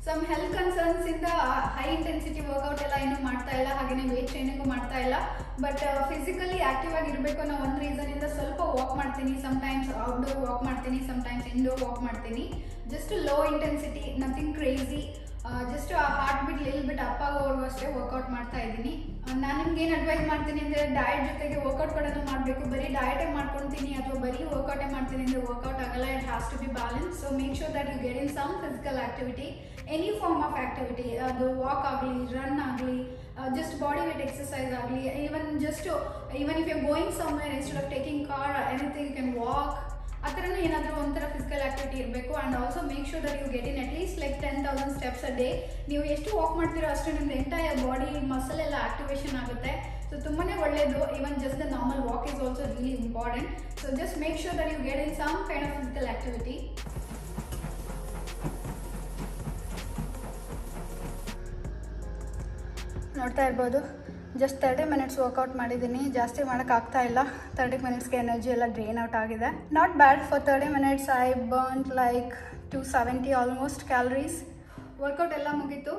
Some health ಕನ್ಸರ್ನ್ಸಿಂದ ಹೈ ಇಂಟೆನ್ಸಿಟಿ ವರ್ಕೌಟ್ ಎಲ್ಲ ಏನೂ ಮಾಡ್ತಾ ಇಲ್ಲ, ಹಾಗೆಯೇ ವೇಟ್ ಟ್ರೈನಿಂಗು ಮಾಡ್ತಾ ಇಲ್ಲ. ಬಟ್ ಫಿಸಿಕಲಿ ಆ್ಯಕ್ಟಿವ್ ಆಗಿರಬೇಕು ಅನ್ನೋ ಒಂದು ರೀಸನಿಂದ ಸ್ವಲ್ಪ ವಾಕ್ ಮಾಡ್ತೀನಿ. ಸಮ್ಟೈಮ್ಸ್ ಔಟ್ಡೋರ್ ವಾಕ್ ಮಾಡ್ತೀನಿ, ಸಮ್ಟೈಮ್ಸ್ ಇಂಡೋರ್ ವಾಕ್ ಮಾಡ್ತೀನಿ. Just low intensity, nothing crazy. Just ಆ ಹಾರ್ಟ್ ಬಿಟ್ ಲಿಲ್ ಬಿಟ್ ಅಪ್ ಆಗೋವರೆಗೂ ಅಷ್ಟೇ ವರ್ಕೌಟ್ ಮಾಡ್ತಾ ಇದ್ದೀನಿ. ನಾನು ನಿಮ್ಗೆ ಏನು ಅಡ್ವೈಸ್ ಮಾಡ್ತೀನಿ ಅಂದರೆ ಡಯಟ್ ಜೊತೆಗೆ ವರ್ಕೌಟ್ ಕೂಡ ಮಾಡಬೇಕು. ಬರೀ ಡಯಟೇ ಮಾಡ್ಕೊಳ್ತೀನಿ ಅಥವಾ ಬರೀ ವರ್ಕೌಟೇ ಮಾಡ್ತೀನಿ ಅಂದರೆ ವರ್ಕೌಟ್ ಆಗಲ್ಲ. It has to be balance. So make sure that you get in some physical activity, any form of activity. ಅದು ವಾಕ್ ಆಗಲಿ, ರನ್ ಆಗಲಿ, ಜಸ್ಟ್ ಬಾಡಿ ವೇಟ್ ಎಕ್ಸಸೈಸ್ ಆಗಲಿ, even if you going somewhere instead of taking car anything you can walk. ಆ ಥರನೂ ಏನಾದರೂ ಒಂಥರ physical activity ಇರಬೇಕು. And also make sure that you get in at least like 10,000 steps a day. ನೀವು ಎಷ್ಟು walk ಮಾಡ್ತೀರೋ ಅಷ್ಟು ನಿಮ್ದು ಎಂಟೈರ್ ಬಾಡಿ ಮಸಲ್ ಎಲ್ಲ ಆಕ್ಟಿವೇಶನ್ ಆಗುತ್ತೆ. ಸೊ ತುಂಬಾ ಒಳ್ಳೆಯದು. Even just the normal walk is also really important. So just make sure that you get in some kind of physical activity. ನೋಡ್ತಾ ಇರ್ಬೋದು, ಜಸ್ಟ್ 30 ಮಿನಿಟ್ಸ್ ವರ್ಕೌಟ್ ಮಾಡಿದ್ದೀನಿ. ಜಾಸ್ತಿ ಮಾಡೋಕ್ಕಾಗ್ತಾ ಇಲ್ಲ. 30 ಮಿನಿಟ್ಸ್ಗೆ ಎನರ್ಜಿ ಎಲ್ಲ ಡ್ರೈನ್ ಔಟ್ ಆಗಿದೆ. Not bad for 30 minutes. I burn like 270 almost calories. Workout ಎಲ್ಲ ಮುಗೀತು.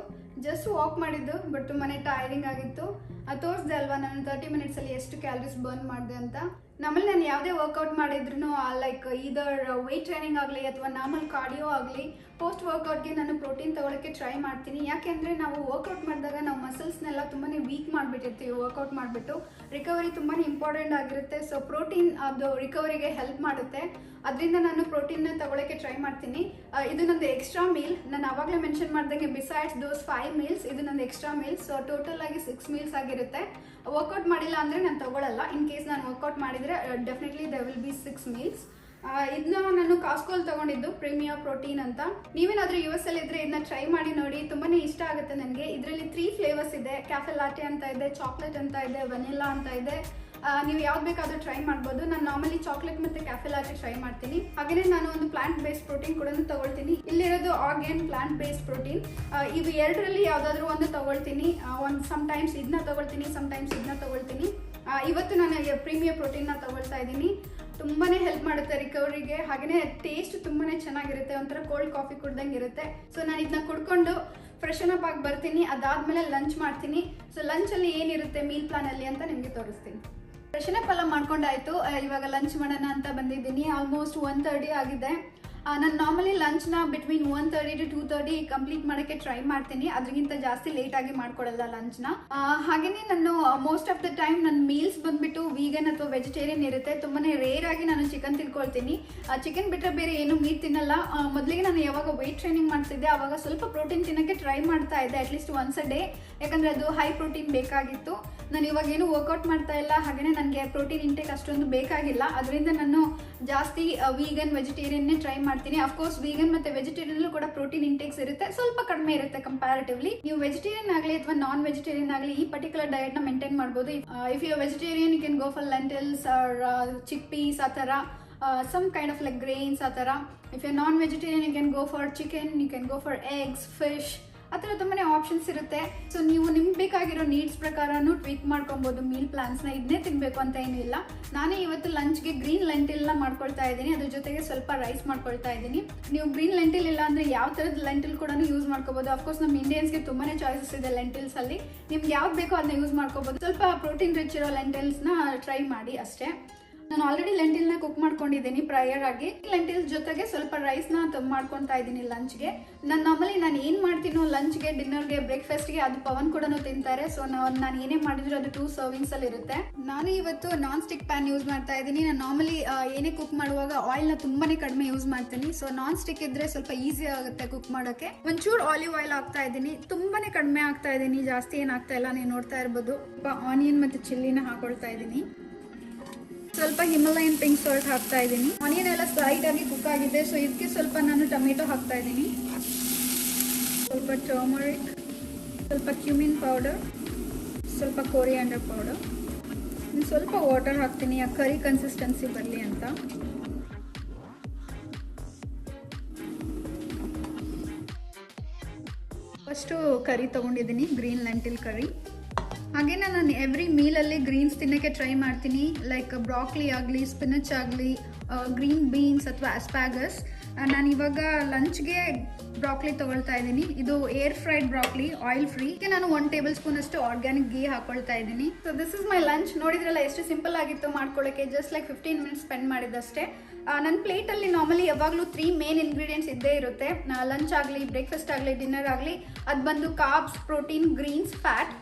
ಜಸ್ಟ್ ವಾಕ್ ಮಾಡಿದ್ದು, ಬಟ್ ತುಂಬಾ ಟೈರಿಂಗ್ ಆಗಿತ್ತು. ಅದು ತೋರಿಸ್ದೆ ಅಲ್ವಾ ನಾನು 30 ಮಿನಿಟ್ಸಲ್ಲಿ ಎಷ್ಟು ಕ್ಯಾಲರೀಸ್ ಬರ್ನ್ ಮಾಡಿದೆ ಅಂತ. ನಮ್ಮಲ್ಲಿ ನಾನು ಯಾವುದೇ ವರ್ಕೌಟ್ ಮಾಡಿದ್ರು ಲೈಕ್ ಇದರ್ ವೆಯ್ಟ್ ಟ್ರೈನಿಂಗ್ ಆಗಲಿ ಅಥವಾ ನಾರ್ಮಲ್ ಕಾರ್ಡಿಯೋ ಆಗಲಿ, ಪೋಸ್ಟ್ ವರ್ಕೌಟ್ಗೆ ನಾನು ಪ್ರೋಟೀನ್ ತೊಗೊಳಕ್ಕೆ ಟ್ರೈ ಮಾಡ್ತೀನಿ. ಯಾಕೆಂದರೆ ನಾವು ವರ್ಕೌಟ್ ಮಾಡಿದಾಗ ನಾವು ಮಸಲ್ಸ್ನೆಲ್ಲ ತುಂಬಾ ವೀಕ್ ಮಾಡಿಬಿಟ್ಟಿರ್ತೀವಿ. ವರ್ಕೌಟ್ ಮಾಡಿಬಿಟ್ಟು ರಿಕವರಿ ತುಂಬಾ ಇಂಪಾರ್ಟೆಂಟ್ ಆಗಿರುತ್ತೆ. ಸೊ ಪ್ರೋಟೀನ್ ಅದು ರಿಕವರಿಗೆ ಹೆಲ್ಪ್ ಮಾಡುತ್ತೆ. ಅದರಿಂದ ನಾನು ಪ್ರೋಟೀನ್ನ ತೊಗೊಳಕ್ಕೆ ಟ್ರೈ ಮಾಡ್ತೀನಿ. ಇದು ನಂದು ಎಕ್ಸ್ಟ್ರಾ ಮೀಲ್. ನಾನು ಆವಾಗಲೇ ಮೆನ್ಷನ್ ಮಾಡಿದಂಗೆ ಬಿಸೈಡ್ಸ್ ದೋಸ್ 5 ಮೀಲ್ಸ್ ಇದು ನಂದು ಎಕ್ಸ್ಟ್ರಾ ಮೀಲ್ಸ್. ಸೊ ಟೋಟಲ್ ಆಗಿ 6 ಮೀಲ್ಸ್ ಆಗಿರುತ್ತೆ. ವರ್ಕೌಟ್ ಮಾಡಿಲ್ಲ ಅಂದರೆ ನಾನು ತೊಗೊಳ್ಳಲ್ಲ. ಇನ್ ಕೇಸ್ ನಾನು ವರ್ಕೌಟ್ ಮಾಡಿದರೆ definitely they will be 6 meals. ಇದನ್ನ ನಾನು ಕಾಸ್ಕೋಲ್ ತೊಗೊಂಡಿದ್ದು ಪ್ರೀಮಿಯರ್ ಪ್ರೋಟೀನ್ ಅಂತ. ನೀವೇನಾದರೂ US ಅಲ್ಲಿ ಇದ್ದರೆ ಇದನ್ನ ಟ್ರೈ ಮಾಡಿ ನೋಡಿ, ತುಂಬಾ ಇಷ್ಟ ಆಗುತ್ತೆ ನನಗೆ. ಇದರಲ್ಲಿ 3 ಫ್ಲೇವರ್ಸ್ ಇದೆ. ಕ್ಯಾಫೆ ಲಾಟೆ ಅಂತ ಇದೆ, ಚಾಕ್ಲೇಟ್ ಅಂತ ಇದೆ, ವೆನಿಲಾ ಅಂತ ಇದೆ. ನೀವು ಯಾವ್ದು ಬೇಕಾದರೂ ಟ್ರೈ ಮಾಡ್ಬೋದು. ನಾನು ನಾರ್ಮಲಿ ಚಾಕ್ಲೇಟ್ ಮತ್ತು ಕ್ಯಾಫೆ ಲಾಟೆ ಟ್ರೈ ಮಾಡ್ತೀನಿ. ಹಾಗೆಯೇ ನಾನು ಒಂದು ಪ್ಲಾಂಟ್ ಬೇಸ್ಡ್ ಪ್ರೋಟೀನ್ ಕೂಡ ತಗೊಳ್ತೀನಿ. ಇಲ್ಲಿರೋದು ಆರ್ಗ್ಯಾನ್ ಪ್ಲಾಂಟ್ ಬೇಸ್ಡ್ ಪ್ರೋಟೀನ್. ಇವು ಎರಡರಲ್ಲಿ ಯಾವುದಾದ್ರೂ ಒಂದು ತಗೊಳ್ತೀನಿ. ಸಮ್ಟೈಮ್ಸ್ ಇದನ್ನ ತಗೊಳ್ತೀನಿ, ಸಮ್ಟೈಮ್ಸ್ ಇದನ್ನ ತಗೊಳ್ತೀನಿ. ಇವತ್ತು ನಾನು ಪ್ರೀಮಿಯರ್ ಪ್ರೋಟೀನ್ನ ತಗೊಳ್ತಾ ಇದ್ದೀನಿ. ತುಂಬಾ ಹೆಲ್ಪ್ ಮಾಡುತ್ತೆ ರಿಕವರಿಗೆ. ಹಾಗೆಯೇ ಟೇಸ್ಟ್ ತುಂಬಾ ಚೆನ್ನಾಗಿರುತ್ತೆ, ಒಂಥರ ಕೋಲ್ಡ್ ಕಾಫಿ ಕುಡ್ದಂಗೆ ಇರುತ್ತೆ. ಸೊ ನಾನು ಇದನ್ನ ಕುಡ್ಕೊಂಡು ಫ್ರೆಶನ್ ಅಪ್ ಆಗಿ ಬರ್ತೀನಿ. ಅದಾದಮೇಲೆ ಲಂಚ್ ಮಾಡ್ತೀನಿ. ಸೊ ಲಂಚಲ್ಲಿ ಏನಿರುತ್ತೆ ಮೀಲ್ ಪ್ಲಾನಲ್ಲಿ ಅಂತ ನಿಮಗೆ ತೋರಿಸ್ತೀನಿ. ಫ್ರೆಶನ್ ಅಪ್ ಎಲ್ಲ ಮಾಡ್ಕೊಂಡಾಯಿತು. ಇವಾಗ ಲಂಚ್ ಮಾಡೋಣ ಅಂತ ಬಂದಿದ್ದೀನಿ. ಆಲ್ಮೋಸ್ಟ್ 1:30 ಆಗಿದೆ. ನಾನು ನಾರ್ಮಲಿ ಲಂಚ್ನ ಬಿಟ್ವೀನ್ 1:30 to 2:30 ಕಂಪ್ಲೀಟ್ ಮಾಡೋಕ್ಕೆ ಟ್ರೈ ಮಾಡ್ತೀನಿ. ಅದಕ್ಕಿಂತ ಜಾಸ್ತಿ ಲೇಟಾಗಿ ಮಾಡ್ಕೊಡಲ್ಲ ಲಂಚ್ನ. ಹಾಗೆಯೇ ನಾನು ಮೋಸ್ಟ್ ಆಫ್ ದ ಟೈಮ್ ನನ್ನ ಮೀಲ್ಸ್ ಬಂದುಬಿಟ್ಟು ವೀಗನ್ ಅಥವಾ ವೆಜಿಟೇರಿಯನ್ ಇರುತ್ತೆ. ತುಂಬಾ ರೇರ್ ಆಗಿ ನಾನು ಚಿಕನ್ ತಿನ್ಕೊಳ್ತೀನಿ. ಚಿಕನ್ ಬಿಟ್ಟರೆ ಬೇರೆ ಏನು ಮೀಟ್ ತಿನ್ನಲ್ಲ. ಮೊದಲಿಗೆ ನಾನು ಯಾವಾಗ ವೆಯ್ಟ್ ಟ್ರೈನಿಂಗ್ ಮಾಡ್ತಿದ್ದೆ ಆವಾಗ ಸ್ವಲ್ಪ ಪ್ರೋಟೀನ್ ತಿನ್ನೋಕ್ಕೆ ಟ್ರೈ ಮಾಡ್ತಾ ಇದ್ದೆ, ಅಟ್ಲೀಸ್ಟ್ ಒನ್ಸ್ ಅ ಡೇ. ಯಾಕಂದರೆ ಅದು ಹೈ ಪ್ರೋಟೀನ್ ಬೇಕಾಗಿತ್ತು. ನಾನು ಇವಾಗ ಏನು ವರ್ಕೌಟ್ ಮಾಡ್ತಾ ಇಲ್ಲ, ಹಾಗೆಯೇ ನನಗೆ ಪ್ರೋಟೀನ್ ಇಂಟೇಕ್ ಅಷ್ಟೊಂದು ಬೇಕಾಗಿಲ್ಲ. ಅದರಿಂದ ನಾನು ಜಾಸ್ತಿ ವೀಗನ್ ವೆಜಿಟೇರಿಯನ್ನೇ ಟ್ರೈ ಮಾಡ್ತೀನಿ. ಅಫ್ಕೋರ್ಸ್ ವೀಗನ್ ಮತ್ತು ವೆಜಿಟೇರಿಯನ್ ಕೂಡ ಪ್ರೋಟೀನ್ ಇಂಟೇಕ್ಸ್ ಇರುತ್ತೆ, ಸ್ವಲ್ಪ ಕಡಿಮೆ ಇರುತ್ತೆ ಕಂಪ್ಯಾರಿಟಿವ್ಲಿ. ನೀವು ವೆಜಿಟೇರಿಯನ್ ಆಗಲಿ ಅಥವಾ ನಾನ್ ವೆಜಿಟೇರಿಯನ್ ಆಗಲಿ ಈ ಪರ್ಟಿಕ್ಯುಲರ್ ಡಯಟ್ನ ಮೇಂಟೈನ್ ಮಾಡ್ಬೋದು. If you vegetarian you can go for lentils or chickpeas, ಆ ಥರ some kind of like grains ಆ ಥರ. If you non vegetarian you can go for chicken, you can go for eggs, fish, ಆ ಥರ ತುಂಬಾ options ಇರುತ್ತೆ. ಸೊ ನೀವು ನಿಮ್ಗೆ ಬೇಕಾಗಿರೋ ನೀಡ್ಸ್ ಪ್ರಕಾರನೂ ಟ್ವೀಕ್ ಮಾಡ್ಕೊಬೋದು ಮೀಲ್ ಪ್ಲಾನ್ಸ್ನ. ಇದನ್ನೇ ತಿನ್ನಬೇಕು ಅಂತ ಏನಿಲ್ಲ. ನಾನೇ ಇವತ್ತು ಲಂಚ್ಗೆ ಗ್ರೀನ್ ಲೆಂಟಿಲ್ನ ಮಾಡ್ಕೊಳ್ತಾ ಇದ್ದೀನಿ. ಅದ್ರ ಜೊತೆಗೆ ಸ್ವಲ್ಪ ರೈಸ್ ಮಾಡ್ಕೊಳ್ತಾ ಇದ್ದೀನಿ. ನೀವು ಗ್ರೀನ್ ಲೆಂಟಿಲ್ ಇಲ್ಲ ಅಂದರೆ ಯಾವ ಥರದ ಲೆಂಟಿಲ್ ಕೂಡ ಯೂಸ್ ಮಾಡ್ಕೋಬೋದು. ಅಫ್ಕೋರ್ಸ್ ನಮ್ಮ ಇಂಡಿಯನ್ಸ್ಗೆ ತುಂಬಾ ಚಾಯ್ಸಸ್ ಇದೆ ಲೆಂಟಿಲ್ಸಲ್ಲಿ. ನಿಮ್ಗೆ ಯಾವ್ದು ಬೇಕೋ ಅದನ್ನ ಯೂಸ್ ಮಾಡ್ಕೋಬೋದು. ಸ್ವಲ್ಪ ಪ್ರೋಟೀನ್ ರಿಚ್ ಇರೋ ಲೆಂಟಿಲ್ಸ್ನ ಟ್ರೈ ಮಾಡಿ ಅಷ್ಟೇ. ನಾನು ಆಲ್ರೆಡಿ ಲೆಂಟಿಲ್ನ ಕುಕ್ ಮಾಡ್ಕೊಂಡಿದ್ದೀನಿ ಪ್ರಯರ್ ಆಗಿ. ಲೆಂಟಿಲ್ಸ್ ಜೊತೆಗೆ ಸ್ವಲ್ಪ ರೈಸ್ನ ಮಾಡ್ಕೊತಾ ಇದ್ದೀನಿ ಲಂಚ್ಗೆ. ನಾನು ಏನು ಮಾಡ್ತೀನೋ ಲಂಚ್ಗೆ, ಡಿನ್ನರ್ಗೆ, ಬ್ರೇಕ್ಫಾಸ್ಟ್ಗೆ ಅದು ಪವನ್ ಕೂಡ ತಿಂತಾರೆ. ಸೊ ನಾನು ಏನೇ ಮಾಡಿದ್ರು ಅದು 2 ಸರ್ವಿಂಗ್ಸಲ್ಲಿ ಇರುತ್ತೆ. ನಾನು ಇವತ್ತು ನಾನ್ ಸ್ಟಿಕ್ ಪ್ಯಾನ್ ಯೂಸ್ ಮಾಡ್ತಾ ಇದ್ದೀನಿ. ನಾನು ನಾರ್ಮಲಿ ಏನೇ ಕುಕ್ ಮಾಡುವಾಗ ಆಯಿಲ್ನ ತುಂಬಾ ಕಡಿಮೆ ಯೂಸ್ ಮಾಡ್ತೀನಿ. ಸೊ ನಾನ್ ಸ್ಟಿಕ್ ಇದ್ರೆ ಸ್ವಲ್ಪ ಈಸಿ ಆಗುತ್ತೆ ಕುಕ್ ಮಾಡೋಕ್ಕೆ. ಒಂಚೂರು ಆಲಿವ್ ಆಯಿಲ್ ಹಾಕ್ತಾ ಇದ್ದೀನಿ. ತುಂಬಾ ಕಡಿಮೆ ಹಾಕ್ತಾ ಇದ್ದೀನಿ, ಜಾಸ್ತಿ ಏನು ಆಗ್ತಾ ಇಲ್ಲ. ನೀವು ನೋಡ್ತಾ ಇರ್ಬೋದು. ಆನಿಯನ್ ಮತ್ತು ಚಿಲ್ಲಿನ ಹಾಕೊಳ್ತಾ ಇದ್ದೀನಿ. ಸ್ವಲ್ಪ ಹಿಮಾಲಯನ್ ಪಿಂಕ್ ಸಾಲ್ಟ್ ಹಾಕ್ತಾ ಇದ್ದೀನಿ. ಆನಿಯನ್ ಎಲ್ಲ ಸ್ಲೈಟ್ ಆಗಿ ಕುಕ್ ಆಗಿದೆ. ಸೊ ಇದಕ್ಕೆ ಸ್ವಲ್ಪ ನಾನು ಟೊಮೆಟೊ ಹಾಕ್ತಾ ಇದ್ದೀನಿ. ಸ್ವಲ್ಪ ಟರ್ಮರಿಕ್, ಸ್ವಲ್ಪ ಕ್ಯೂಮಿನ್ ಪೌಡರ್, ಸ್ವಲ್ಪ ಕೊರಿಯಾಂಡರ್ ಪೌಡರ್, ಸ್ವಲ್ಪ ವಾಟರ್ ಹಾಕ್ತೀನಿ ಆ ಕರಿ ಕನ್ಸಿಸ್ಟೆನ್ಸಿ ಬರಲಿ ಅಂತ. ಫಸ್ಟು ಕರಿ ತೊಗೊಂಡಿದ್ದೀನಿ, ಗ್ರೀನ್ ಲೆಂಟಿಲ್ ಕರಿ. ಹಾಗೆಯೇ ನಾನು ಎವ್ರಿ ಮೀಲಲ್ಲಿ ಗ್ರೀನ್ಸ್ ತಿನ್ನೋಕ್ಕೆ ಟ್ರೈ ಮಾಡ್ತೀನಿ. ಲೈಕ್ ಬ್ರಾಕ್ಲಿ ಆಗಲಿ, ಸ್ಪಿನಚ್ ಆಗಲಿ, ಗ್ರೀನ್ ಬೀನ್ಸ್ ಅಥವಾ ಆಸ್ಪಾಗಸ್. ನಾನು ಇವಾಗ ಲಂಚ್ಗೆ ಬ್ರಾಕ್ಲಿ ತೊಗೊಳ್ತಾ ಇದ್ದೀನಿ. ಇದು air fried broccoli, oil free. ನಾನು 1 ಟೇಬಲ್ ಸ್ಪೂನ್ ಅಷ್ಟು ಆರ್ಗ್ಯಾನಿಕ್ ಗೀ ಹಾಕೊಳ್ತಾ ಇದ್ದೀನಿ. So this is my lunch. ನೋಡಿದ್ರಲ್ಲ ಎಷ್ಟು ಸಿಂಪಲ್ ಆಗಿತ್ತು ಮಾಡ್ಕೊಳ್ಳೋಕ್ಕೆ. ಜಸ್ಟ್ ಲೈಕ್ 15 ಮಿನಿಟ್ಸ್ ಸ್ಪೆಂಡ್ ಮಾಡಿದ್ದಷ್ಟೇ. ನನ್ನ ಪ್ಲೇಟಲ್ಲಿ ನಾರ್ಮಲಿ ಯಾವಾಗಲೂ 3 ಮೇನ್ ಇಂಗ್ರೀಡಿಯೆಂಟ್ಸ್ ಇದ್ದೇ ಇರುತ್ತೆ. ಲಂಚ್ ಆಗಲಿ, ಬ್ರೇಕ್ಫಾಸ್ಟ್ ಆಗಲಿ, ಡಿನ್ನರ್ ಆಗಲಿ. ಅದು ಬಂದು ಕಾರ್ಬ್ಸ್, ಪ್ರೋಟೀನ್, ಗ್ರೀನ್ಸ್, ಫ್ಯಾಟ್.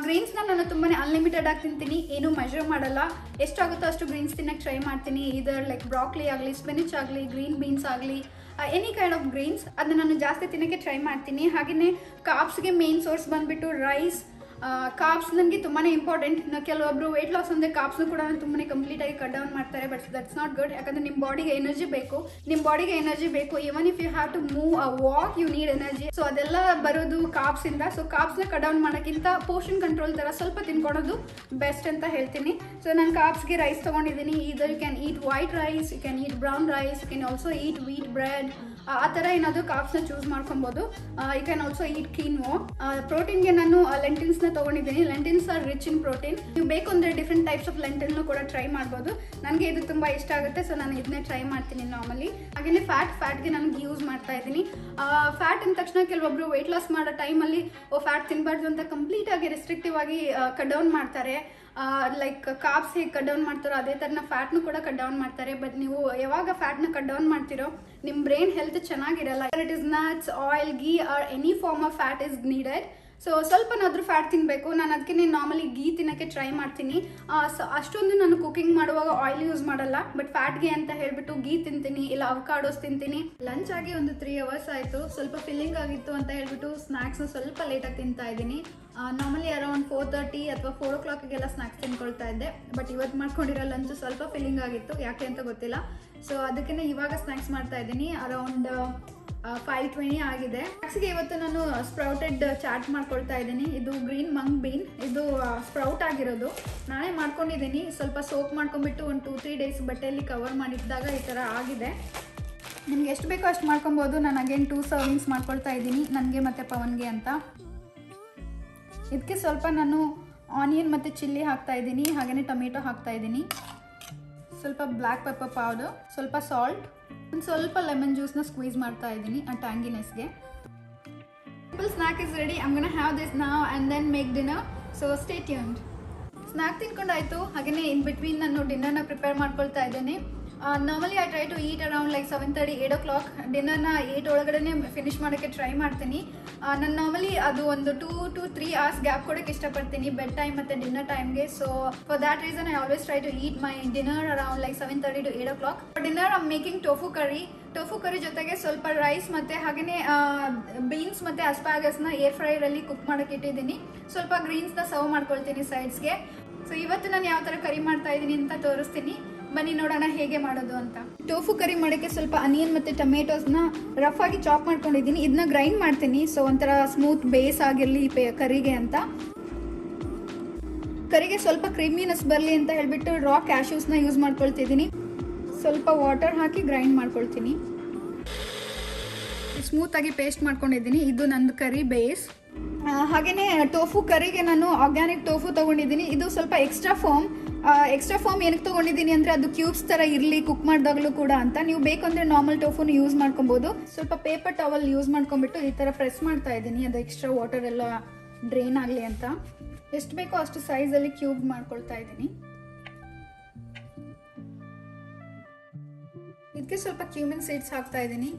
ಗ್ರೀನ್ಸ್ನ ನಾನು ತುಂಬಾ ಅನ್ಲಿಮಿಟೆಡ್ ಆಗಿ ತಿಂತೀನಿ, ಏನೂ ಮೆಜರ್ ಮಾಡಲ್ಲ. ಎಷ್ಟಾಗುತ್ತೋ ಅಷ್ಟು ಗ್ರೀನ್ಸ್ ತಿನ್ನಕ್ಕೆ ಟ್ರೈ ಮಾಡ್ತೀನಿ. ಇದರ್ ಲೈಕ್ ಬ್ರಾಕ್ಲಿ ಆಗಲಿ, ಸ್ಪಿನಿಚ್ ಆಗಲಿ, ಗ್ರೀನ್ ಬೀನ್ಸ್ ಆಗಲಿ, ಎನಿ ಕೈಂಡ್ ಆಫ್ ಗ್ರೀನ್ಸ್ ಅದನ್ನ ನಾನು ಜಾಸ್ತಿ ತಿನ್ನೋಕ್ಕೆ ಟ್ರೈ ಮಾಡ್ತೀನಿ. ಹಾಗೆಯೇ ಕಾರ್ಬ್ಸ್ಗೆ ಮೇನ್ ಸೋರ್ಸ್ ಬಂದುಬಿಟ್ಟು ರೈಸ್. ಕಾರ್ಬ್ಸ್ ನನಗೆ ತುಂಬಾ ಇಂಪಾರ್ಟೆಂಟ್. ಕೆಲವೊಬ್ಬರು ವೆಯ್ಟ್ ಲಾಸ್ ಅಂದರೆ ಕಾರ್ಬ್ಸ್ನು ಕೂಡ ತುಂಬಾ ಕಂಪ್ಲೀಟಾಗಿ ಕಟ್ ಡೌನ್ ಮಾಡ್ತಾರೆ. But that's not good. ಯಾಕಂದರೆ ನಿಮ್ಮ ಬಾಡಿಗೆ ಎನರ್ಜಿ ಬೇಕು. Even if you have to move a walk, you need energy. So ಅದೆಲ್ಲ ಬರೋದು ಕಾರ್ಬ್ಸಿಂದ. ಸೊ ಕಾರ್ಬ್ಸ್ನ ಕಟ್ ಡೌನ್ ಮಾಡೋಕ್ಕಿಂತ ಪೋರ್ಷನ್ ಕಂಟ್ರೋಲ್ ಥರ ಸ್ವಲ್ಪ ತಿನ್ಕೊಳೋದು ಬೆಸ್ಟ್ ಅಂತ ಹೇಳ್ತೀನಿ. ಸೊ ನಾನು ಕಾರ್ಬ್ಸ್ಗೆ ರೈಸ್ ತೊಗೊಂಡಿದ್ದೀನಿ. Either you can eat white rice, you can eat brown rice, you can also eat wheat bread. ಆ ಥರ ಏನಾದರೂ ಕಾರ್ಬ್ಸ್ನ ಚೂಸ್ ಮಾಡ್ಕೊಬೋದು. You can also eat quinoa. ಪ್ರೋಟೀನ್ಗೆ ನಾನು ಲೆಂಟಿಲ್ಸ್ನ ತೊಗೊಂಡಿದ್ದೀನಿ. Lentils are rich in protein. ನೀವು ಬೇಕು ಅಂದರೆ ಡಿಫ್ರೆಂಟ್ ಟೈಪ್ಸ್ ಆಫ್ ಲೆಂಟಿಲ್ನು ಕೂಡ ಟ್ರೈ ಮಾಡ್ಬೋದು. ನನಗೆ ಇದು ತುಂಬ ಇಷ್ಟ ಆಗುತ್ತೆ, ಸೊ ನಾನು ಇದನ್ನೇ ಟ್ರೈ ಮಾಡ್ತೀನಿ ನಾರ್ಮಲಿ. ಹಾಗೆಯೇ ಫ್ಯಾಟ್ಗೆ ನಾನು ಯೂಸ್ ಮಾಡ್ತಾ ಇದ್ದೀನಿ. ಫ್ಯಾಟ್ ಅಂದ ತಕ್ಷಣ ಕೆಲವೊಬ್ಬರು ವೆಯ್ಟ್ ಲಾಸ್ ಮಾಡೋ ಟೈಮಲ್ಲಿ ಫ್ಯಾಟ್ ತಿನ್ನಬಾರ್ದು ಅಂತ ಕಂಪ್ಲೀಟಾಗಿ ರೆಸ್ಟ್ರಿಕ್ಟಿವ್ ಆಗಿ ಕಟ್ ಡೌನ್ ಮಾಡ್ತಾರೆ. ಲೈಕ್ ಕಾರ್ಬ್ಸ್ ಹೇಗೆ ಕಟ್ ಡೌನ್ ಮಾಡ್ತಾರೋ ಅದೇ ಥರನ ಫ್ಯಾಟ್ನು ಕೂಡ ಕಟ್ ಡೌನ್ ಮಾಡ್ತಾರೆ. ಬಟ್ ನೀವು ಯಾವಾಗ ಫ್ಯಾಟ್ನ ಕಟ್ ಡೌನ್ ಮಾಡ್ತಿರೋ ನಿಮ್ಮ ಬ್ರೈನ್ ಹೆಲ್ತ್ ಚೆನ್ನಾಗಿರಲ್ಲ. It is nuts, oil, ghee or any form of fat is needed. So ಸ್ವಲ್ಪನಾದರೂ ಫ್ಯಾಟ್ ತಿನ್ನಬೇಕು. ನಾನು ಅದಕ್ಕೆ ನಾರ್ಮಲಿ ಗೀ ತಿನ್ನೋಕ್ಕೆ ಟ್ರೈ ಮಾಡ್ತೀನಿ. ಸೊ ಅಷ್ಟೊಂದು ನಾನು ಕುಕಿಂಗ್ ಮಾಡುವಾಗ ಆಯಿಲ್ ಯೂಸ್ ಮಾಡಲ್ಲ. ಬಟ್ ಫ್ಯಾಟ್ಗೆ ಅಂತ ಹೇಳ್ಬಿಟ್ಟು ಗೀ ತಿಂತೀನಿ, ಇಲ್ಲ ಅವಕಾಡೋಸ್ ತಿಂತೀನಿ. ಲಂಚ್ ಆಗಿ ಒಂದು 3 ಅವರ್ಸ್ ಆಯಿತು. ಸ್ವಲ್ಪ ಫಿಲ್ಲಿಂಗ್ ಆಗಿತ್ತು ಅಂತ ಹೇಳ್ಬಿಟ್ಟು ಸ್ನ್ಯಾಕ್ಸ್ನ ಸ್ವಲ್ಪ ಲೇಟಾಗಿ ತಿಂತಾ ಇದ್ದೀನಿ. ನಾರ್ಮಲಿ ಅರೌಂಡ್ 4:30 ಅಥವಾ 4 o'clockಗೆಲ್ಲ ಸ್ನ್ಯಾಕ್ಸ್ ತಿನ್ಕೊಳ್ತಾ ಇದ್ದೆ. ಬಟ್ ಇವತ್ತು ಮಾಡ್ಕೊಂಡಿರೋ ಲಂಚು ಸ್ವಲ್ಪ ಫಿಲ್ಲಿಂಗ್ ಆಗಿತ್ತು, ಯಾಕೆ ಅಂತ ಗೊತ್ತಿಲ್ಲ. ಸೊ ಅದಕ್ಕೆ ಇವಾಗ ಸ್ನ್ಯಾಕ್ಸ್ ಮಾಡ್ತಾ ಇದ್ದೀನಿ. ಅರೌಂಡ್ 5:20 ಆಗಿದೆ. ಸ್ನ್ಯಾಕ್ಸ್ಗೆ ಇವತ್ತು ನಾನು ಸ್ಪ್ರೌಟೆಡ್ ಚಾಟ್ ಮಾಡ್ಕೊಳ್ತಾ ಇದ್ದೀನಿ. ಇದು ಗ್ರೀನ್ ಮಂಗ್ ಬೀನ್, ಇದು ಸ್ಪ್ರೌಟ್ ಆಗಿರೋದು. ನಾನೇ ಮಾಡ್ಕೊಂಡಿದ್ದೀನಿ. ಸ್ವಲ್ಪ ಸೋಕ್ ಮಾಡ್ಕೊಂಡ್ಬಿಟ್ಟು ಒಂದು 2-3 ಡೇಸ್ ಬಟ್ಟೆಯಲ್ಲಿ ಕವರ್ ಮಾಡಿದ್ದಾಗ ಈ ಥರ ಆಗಿದೆ. ನಿಮ್ಗೆ ಎಷ್ಟು ಬೇಕೋ ಅಷ್ಟು ಮಾಡ್ಕೊಬೋದು. ನಾನು ಅಗೇನ್ 2 ಸರ್ವಿಂಗ್ಸ್ ಮಾಡ್ಕೊಳ್ತಾ ಇದ್ದೀನಿ, ನನಗೆ ಮತ್ತು ಪವನ್ಗೆ ಅಂತ. ಇದಕ್ಕೆ ಸ್ವಲ್ಪ ನಾನು ಆನಿಯನ್ ಮತ್ತು ಚಿಲ್ಲಿ ಹಾಕ್ತಾ ಇದ್ದೀನಿ. ಹಾಗೆಯೇ ಟೊಮೆಟೊ ಹಾಕ್ತಾ ಇದ್ದೀನಿ. ಸ್ವಲ್ಪ ಬ್ಲ್ಯಾಕ್ ಪೆಪ್ಪರ್ ಪೌಡರ್, ಸ್ವಲ್ಪ ಸಾಲ್ಟ್, ಒಂದು ಸ್ವಲ್ಪ ಲೆಮನ್ ಜ್ಯೂಸ್ನ ಸ್ಕ್ವೀಸ್ ಮಾಡ್ತಾ ಇದ್ದೀನಿ ಆ ಟ್ಯಾಂಗಿನೆಸ್ಗೆ. Simple snack is ready. I'm gonna have this now and then make dinner. So stay tuned. Snack ತಿನ್ಕೊಂಡಾಯಿತು. ಹಾಗೆಯೇ ಇನ್ ಬಿಟ್ವೀನ್ ನಾನು ಡಿನ್ನರ್ನ ಪ್ರಿಪೇರ್ ಮಾಡ್ಕೊಳ್ತಾ ಇದ್ದೇನೆ. Normally I try to eat around like 7:30, 8 o'clock. ಡಿನ್ನರ್ನ 8 ಒಳಗಡೆ ಫಿನಿಶ್ ಮಾಡೋಕ್ಕೆ ಟ್ರೈ ಮಾಡ್ತೀನಿ. ನಾನು ನಾರ್ಮಲಿ ಅದು ಒಂದು 2 to 3 hours ಗ್ಯಾಪ್ ಕೊಡೋಕ್ಕೆ ಇಷ್ಟಪಡ್ತೀನಿ, ಬೆಡ್ ಟೈಮ್ ಮತ್ತು ಡಿನ್ನರ್ ಟೈಮ್ಗೆ. So for that reason I always try to eat my dinner around like 7:30 to 8 o'clock. Dinner I am making tofu curry ಜೊತೆಗೆ ಸ್ವಲ್ಪ ರೈಸ್ ಮತ್ತು ಹಾಗೆಯೇ ಬೀನ್ಸ್ ಮತ್ತು ಅಸ್ಪಾಗಸ್ನ ಏರ್ ಫ್ರೈರಲ್ಲಿ ಕುಕ್ ಮಾಡೋಕ್ಕೆ ಇಟ್ಟಿದ್ದೀನಿ. ಸ್ವಲ್ಪ ಗ್ರೀನ್ಸ್ನ ಸರ್ವ್ ಮಾಡ್ಕೊಳ್ತೀನಿ ಸೈಡ್ಸ್ಗೆ. ಸೊ ಇವತ್ತು ನಾನು ಯಾವ ಥರ ಕರಿ ಮಾಡ್ತಾ ಇದ್ದೀನಿ ಅಂತ ತೋರಿಸ್ತೀನಿ. ಬನ್ನಿ ನೋಡೋಣ ಹೇಗೆ ಮಾಡೋದು ಅಂತ. ಟೋಫು ಕರಿ ಮಾಡೋಕ್ಕೆ ಸ್ವಲ್ಪ ಅನಿಯನ್ ಮತ್ತು ಟೊಮೆಟೋಸ್ನ ರಫ್ ಆಗಿ ಚಾಪ್ ಮಾಡ್ಕೊಂಡಿದ್ದೀನಿ. ಇದನ್ನ ಗ್ರೈಂಡ್ ಮಾಡ್ತೀನಿ. ಸೊ ಒಂಥರ ಸ್ಮೂತ್ ಬೇಸ್ ಆಗಿರಲಿ ಕರಿಗೆ ಅಂತ. ಕರಿಗೆ ಸ್ವಲ್ಪ ಕ್ರೀಮಿನೆಸ್ ಬರಲಿ ಅಂತ ಹೇಳ್ಬಿಟ್ಟು ರಾ ಕ್ಯಾಶ್ಯೂಸ್ನ ಯೂಸ್ ಮಾಡ್ಕೊಳ್ತಿದ್ದೀನಿ. ಸ್ವಲ್ಪ ವಾಟರ್ ಹಾಕಿ ಗ್ರೈಂಡ್ ಮಾಡ್ಕೊಳ್ತೀನಿ. ಸ್ಮೂತಾಗಿ ಪೇಸ್ಟ್ ಮಾಡ್ಕೊಂಡಿದ್ದೀನಿ. ಇದು ನಂದು ಕರಿ ಬೇಸ್. ಹಾಗೆಯೇ ಟೋಫು ಕರಿಗೆ ನಾನು ಆರ್ಗ್ಯಾನಿಕ್ ಟೋಫು ತೊಗೊಂಡಿದ್ದೀನಿ. ಇದು ಸ್ವಲ್ಪ ಎಕ್ಸ್ಟ್ರಾ ಫಾರ್ಮ್ ಏನಕ್ಕೆ ತೊಗೊಂಡಿದ್ದೀನಿ ಅಂದರೆ ಅದು ಕ್ಯೂಬ್ಸ್ ಥರ ಇರಲಿ ಕುಕ್ ಮಾಡಿದಾಗಲೂ ಕೂಡ ಅಂತ. ನೀವು ಬೇಕಂದರೆ ನಾರ್ಮಲ್ ಟೋಫುನ ಯೂಸ್ ಮಾಡ್ಕೊಬೋದು. ಸ್ವಲ್ಪ ಪೇಪರ್ ಟವಲ್ ಯೂಸ್ ಮಾಡ್ಕೊಂಡ್ಬಿಟ್ಟು ಈ ಥರ ಪ್ರೆಸ್ ಮಾಡ್ತಾ ಇದ್ದೀನಿ, ಅದು ಎಕ್ಸ್ಟ್ರಾ ವಾಟರ್ ಎಲ್ಲ ಡ್ರೈನ್ ಆಗಲಿ ಅಂತ. ಎಷ್ಟು ಬೇಕೋ ಅಷ್ಟು ಸೈಜಲ್ಲಿ ಕ್ಯೂಬ್ ಮಾಡ್ಕೊಳ್ತಾ ಇದ್ದೀನಿ. ಇದಕ್ಕೆ ಸ್ವಲ್ಪ ಕ್ಯೂಮಿನ್ ಸೀಡ್ಸ್ ಹಾಕ್ತಾ ಇದ್ದೀನಿ.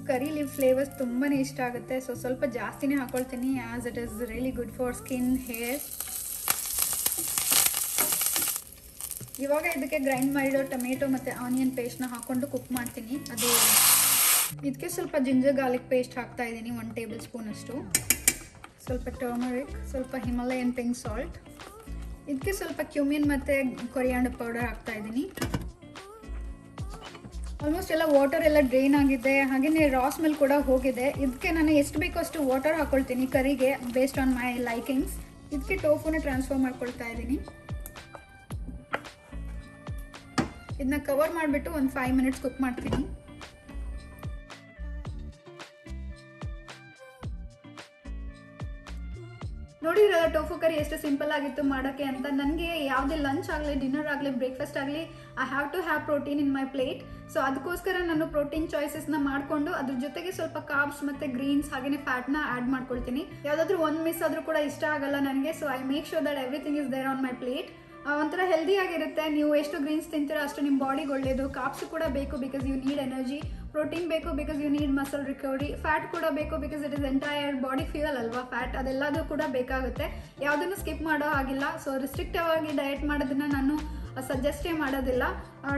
ಕರಿ ಲೀವ್ ಫ್ಲೇವರ್ಸ್ ತುಂಬಾ ಇಷ್ಟ ಆಗುತ್ತೆ. ಸೊ ಸ್ವಲ್ಪ ಜಾಸ್ತಿನೇ ಹಾಕೊಳ್ತೀನಿ, as it is really good for skin, hair. ಇವಾಗ ಇದಕ್ಕೆ ಗ್ರೈಂಡ್ ಮಾಡಿರೋ ಟೊಮೆಟೊ ಮತ್ತು ಆನಿಯನ್ ಪೇಸ್ಟ್ನ ಹಾಕ್ಕೊಂಡು ಕುಕ್ ಮಾಡ್ತೀನಿ. ಅದು ಇದಕ್ಕೆ ಸ್ವಲ್ಪ ಜಿಂಜರ್ ಗಾರ್ಲಿಕ್ ಪೇಸ್ಟ್ ಹಾಕ್ತಾ ಇದ್ದೀನಿ, 1 ಟೇಬಲ್ ಸ್ಪೂನ್ ಅಷ್ಟು. ಸ್ವಲ್ಪ ಟರ್ಮರಿಕ್, ಸ್ವಲ್ಪ ಹಿಮಾಲಯನ್ ಪಿಂಕ್ ಸಾಲ್ಟ್. ಇದಕ್ಕೆ ಸ್ವಲ್ಪ ಕ್ಯೂಮಿನ್ ಮತ್ತು ಕೊರಿಯಾಂಡರ್ ಪೌಡರ್ ಹಾಕ್ತಾ ಇದ್ದೀನಿ. ಆಲ್ಮೋಸ್ಟ್ ಎಲ್ಲ ವಾಟರ್ ಎಲ್ಲ ಡ್ರೈನ್ ಆಗಿದೆ, ಹಾಗೆಯೇ ರಾ ಸ್ಮೆಲ್ ಕೂಡ ಹೋಗಿದೆ. ಇದಕ್ಕೆ ನಾನು ಎಷ್ಟು ಬೇಕೋ ಅಷ್ಟು ವಾಟರ್ ಹಾಕ್ಕೊಳ್ತೀನಿ ಕರಿಗೆ, ಬೇಸ್ಡ್ ಆನ್ ಮೈ ಲೈಕಿಂಗ್ಸ್. ಇದಕ್ಕೆ ಟೋಫುನ ಟ್ರಾನ್ಸ್ಫರ್ ಮಾಡ್ಕೊಳ್ತಾ ಇದ್ದೀನಿ. ಇದನ್ನ ಕವರ್ ಮಾಡಿಬಿಟ್ಟು ಒಂದು 5 ಮಿನಿಟ್ಸ್ ಕುಕ್ ಮಾಡ್ತೀನಿ. ನೋಡಿದ್ರಲ್ಲ ಟೋಫು ಕರಿ ಎಷ್ಟು ಸಿಂಪಲ್ ಆಗಿತ್ತು ಮಾಡೋಕ್ಕೆ ಅಂತ. ನನಗೆ ಯಾವುದೇ ಲಂಚ್ ಆಗಲಿ, ಡಿನ್ನರ್ ಆಗಲಿ, ಬ್ರೇಕ್ಫಾಸ್ಟ್ ಆಗಲಿ, I have to have protein in my plate. So ಅದಕ್ಕೋಸ್ಕರ ನಾನು ಪ್ರೋಟೀನ್ ಚಾಯ್ಸಸ್ನ ಮಾಡಿಕೊಂಡು ಅದ್ರ ಜೊತೆಗೆ ಸ್ವಲ್ಪ ಕಾರ್ಬ್ಸ್ ಮತ್ತು ಗ್ರೀನ್ಸ್ ಹಾಗೆಯೇ ಫ್ಯಾಟ್ನ ಆ್ಯಡ್ ಮಾಡ್ಕೊಳ್ತೀನಿ. ಯಾವುದಾದ್ರೂ ಒಂದು ಮಿಸ್ ಆದರೂ ಕೂಡ ಇಷ್ಟ ಆಗಲ್ಲ ನನಗೆ. So I make sure that everything is there on my plate. ಒಂಥರ ಹೆಲ್ದಿ ಆಗಿರುತ್ತೆ. ನೀವು ಎಷ್ಟು ಗ್ರೀನ್ಸ್ ತಿಂತೀರೋ ಅಷ್ಟು ನಿಮ್ಮ ಬಾಡಿಗೆ ಒಳ್ಳೆಯದು. ಕಾರ್ಬ್ಸ್ ಕೂಡ ಬೇಕು because you need energy. Protein ಬೇಕು because you need muscle recovery. Fat ಕೂಡ ಬೇಕು because it is entire body fuel ಅಲ್ವಾ ಫ್ಯಾಟ್, ಅದೆಲ್ಲದೂ ಕೂಡ ಬೇಕಾಗುತ್ತೆ. ಯಾವುದನ್ನು ಸ್ಕಿಪ್ ಮಾಡೋ ಹಾಗಿಲ್ಲ. ಸೊ ರಿಸ್ಟ್ರಿಕ್ಟಿವ್ ಆಗಿ ಡಯಟ್ ಮಾಡೋದನ್ನ ನಾನು ಸಜೆಸ್ಟೇ ಮಾಡೋದಿಲ್ಲ.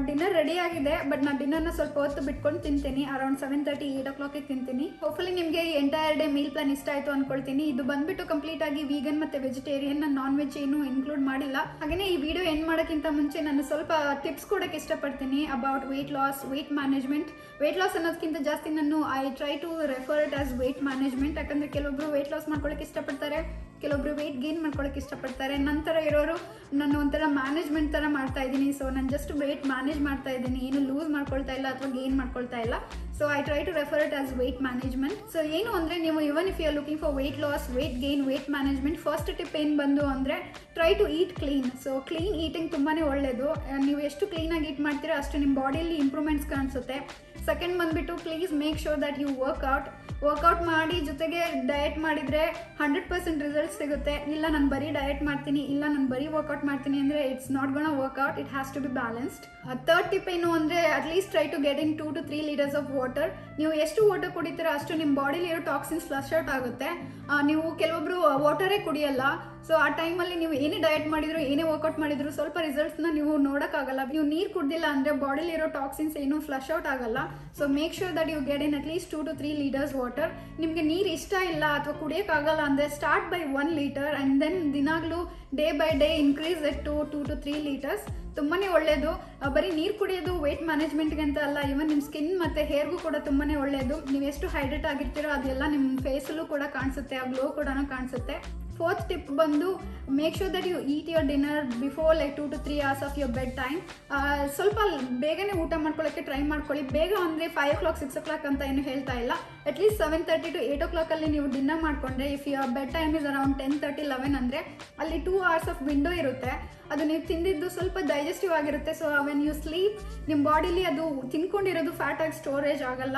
ಡಿನ್ನರ್ ರೆಡಿ ಆಗಿದೆ, ಬಟ್ ನಾನು ಡಿನ್ನರ್ನ ಸ್ವಲ್ಪ ಹೊತ್ತು ಬಿಟ್ಕೊಂಡು ತಿಂತೀನಿ. ಅರೌಂಡ್ 7:30 8 o'clock ತಿಂತೀನಿ. ಹೋಪ್ಫುಲಿ ನಿಮಗೆ ಈ ಎಂಟೈರ್ ಡೇ ಮೀಲ್ ಪ್ಲಾನ್ ಇಷ್ಟ ಆಯಿತು ಅಂದ್ಕೊಳ್ತೀನಿ. ಇದು ಬಂದ್ಬಿಟ್ಟು ಕಂಪ್ಲೀಟ್ ಆಗಿ ವೀಗನ್ ಮತ್ತು ವೆಜಿಟೇರಿಯನ್, ನಾನು ನಾನ್ ವೆಜ್ ಏನು ಇನ್ಕ್ಲೂಡ್ ಮಾಡಿಲ್ಲ. ಹಾಗೆಯೇ ಈ ವಿಡಿಯೋ ಎಂಡ್ ಮಾಡೋಕ್ಕಿಂತ ಮುಂಚೆ ನಾನು ಸ್ವಲ್ಪ ಟಿಪ್ಸ್ ಕೊಡೋಕ್ಕೆ ಇಷ್ಟಪಡ್ತೀನಿ about weight loss, weight management. Weight loss ಅನ್ನೋದಕ್ಕಿಂತ ಜಾಸ್ತಿ ನಾನು I try to refer it as weight management. ಯಾಕಂದರೆ ಕೆಲವೊಬ್ರು ವೆಯ್ಟ್ ಲಾಸ್ ಮಾಡ್ಕೊಳ್ಳೋಕೆ ಇಷ್ಟಪಡ್ತಾರೆ, ಕೆಲವೊಬ್ರು ವೆಯ್ಟ್ ಗೇನ್ ಮಾಡ್ಕೊಳ್ಳೋಕೆ ಇಷ್ಟಪಡ್ತಾರೆ. ನಂತರ ಇರೋರು ನಾನು ಒಂಥರ ಮ್ಯಾನೇಜ್ಮೆಂಟ್ ಥರ ಮಾಡ್ತಾ ಇದ್ದೀನಿ. ಸೊ ನಾನು ಜಸ್ಟ್ ವೆಯ್ಟ್ ಮ್ಯಾನೇಜ್ ಮಾಡ್ತಾ ಇದ್ದೀನಿ, ಏನು ಲೂಸ್ ಮಾಡ್ಕೊಳ್ತಾ ಇಲ್ಲ ಅಥವಾ ಗೇನ್ ಮಾಡ್ಕೊಳ್ತಾ ಇಲ್ಲ. So I try to refer it as weight management. So ಏನು ಅಂದರೆ ನೀವು even if you are looking for weight loss, weight gain, weight management, first tip ಏನು ಬಂದು ಅಂದರೆ try to eat clean. So clean eating ತುಂಬಾ ಒಳ್ಳೆಯದು. ನೀವು ಎಷ್ಟು ಕ್ಲೀನಾಗಿ ಈಟ್ ಮಾಡ್ತೀರೋ ಅಷ್ಟು ನಿಮ್ಮ ಬಾಡಿಯಲ್ಲಿ ಇಂಪ್ರೂವ್ಮೆಂಟ್ಸ್ ಕಾಣಿಸುತ್ತೆ. ಸೆಕೆಂಡ್ ಬಂದುಬಿಟ್ಟು please make sure that you workout ಮಾಡಿ ಜೊತೆಗೆ ಡಯಟ್ ಮಾಡಿದರೆ 100% ರಿಸಲ್ಟ್ ಸಿಗುತ್ತೆ. ಇಲ್ಲ ನಾನು ಬರೀ ಡಯಟ್ ಮಾಡ್ತೀನಿ, ಇಲ್ಲ ನಾನು ಬರೀ ವರ್ಕೌಟ್ ಮಾಡ್ತೀನಿ ಅಂದರೆ it's not gonna work out. It has to be balanced. Third tip ಏನು ಅಂದರೆ at least try to get in 2 to 3 liters of water. ನೀವು ಎಷ್ಟು ವಾಟರ್ ಕುಡಿತೀರೋ ಅಷ್ಟು ನಿಮ್ಮ ಬಾಡಿಲಿ ಇರೋ ಟಾಕ್ಸಿನ್ಸ್ ಫ್ಲಶ್ ಔಟ್ ಆಗುತ್ತೆ. ನೀವು ಕೆಲವೊಬ್ರು ವಾಟರೇ ಕುಡಿಯಲ್ಲ. ಸೊ ಆ ಟೈಮಲ್ಲಿ ನೀವು ಏನೇ ಡಯಟ್ ಮಾಡಿದ್ರು, ಏನೇ ವರ್ಕೌಟ್ ಮಾಡಿದ್ರು ಸ್ವಲ್ಪ ರಿಸಲ್ಟ್ಸ್ನ ನೀವು ನೋಡೋಕ್ಕಾಗಲ್ಲ. ನೀವು ನೀರು ಕುಡ್ದಿಲ್ಲ ಅಂದರೆ ಬಾಡಿಲಿರೋ ಟಾಕ್ಸಿನ್ಸ್ ಏನೂ ಫ್ಲಶ್ ಔಟ್ ಆಗಲ್ಲ. So make sure that you get in at least 2 to 3 liters water. ನಿಮಗೆ ನೀರು ಇಷ್ಟ ಇಲ್ಲ ಅಥವಾ ಕುಡಿಯೋಕ್ಕಾಗಲ್ಲ ಅಂದರೆ start by 1 liter and then ದಿನಾಗಲೂ day by day increase it to 2 to 3 liters. ತುಂಬಾ ಒಳ್ಳೆಯದು. ಬರೀ ನೀರು ಕುಡಿಯೋದು ವೆಯ್ಟ್ ಮ್ಯಾನೇಜ್ಮೆಂಟ್ಗೆ ಅಂತ ಅಲ್ಲ, ಈವನ್ ನಿಮ್ಮ ಸ್ಕಿನ್ ಮತ್ತು ಹೇರ್ಗೂ ಕೂಡ ತುಂಬಾ ಒಳ್ಳೆಯದು. ನೀವು ಎಷ್ಟು ಹೈಡ್ರೇಟ್ ಆಗಿರ್ತೀರೋ ಅದೆಲ್ಲ ನಿಮ್ಮ ಫೇಸಲ್ಲೂ ಕೂಡ ಕಾಣಿಸುತ್ತೆ, ಆ ಗ್ಲೋ ಕೂಡ ಕಾಣಿಸುತ್ತೆ. ಫೋರ್ತ್ ಟಿಪ್ ಬಂದು make sure that you eat your dinner before like 2 to 3 hours of your bedtime. ಸ್ವಲ್ಪ ಬೇಗನೆ ಊಟ ಮಾಡ್ಕೊಳ್ಳೋಕ್ಕೆ ಟ್ರೈ ಮಾಡ್ಕೊಳ್ಳಿ. ಬೇಗ ಅಂದರೆ 5 o'clock 6 o'clock ಅಂತ ಏನು ಹೇಳ್ತಾ ಇಲ್ಲ. ಅಟ್ಲೀಸ್ಟ್ 7:30 to 8 o'clock ನೀವು ಡಿನ್ನರ್ ಮಾಡಿಕೊಂಡ್ರೆ, if your bed time is around 10:30 11 ಅಂದರೆ ಅಲ್ಲಿ 2 hours ಆಫ್ ವಿಂಡೋ ಇರುತ್ತೆ. ಅದು ನೀವು ತಿಂದಿದ್ದು ಸ್ವಲ್ಪ ಡೈಜೆಸ್ಟಿವ್ ಆಗಿರುತ್ತೆ. ಸೊ ವೆನ್ ಯು ಸ್ಲೀಪ್ ನಿಮ್ಮ ಬಾಡಿಲಿ ಅದು ತಿನ್ಕೊಂಡಿರೋದು ಫ್ಯಾಟ್ ಆಗಿ ಸ್ಟೋರೇಜ್ ಆಗಲ್ಲ.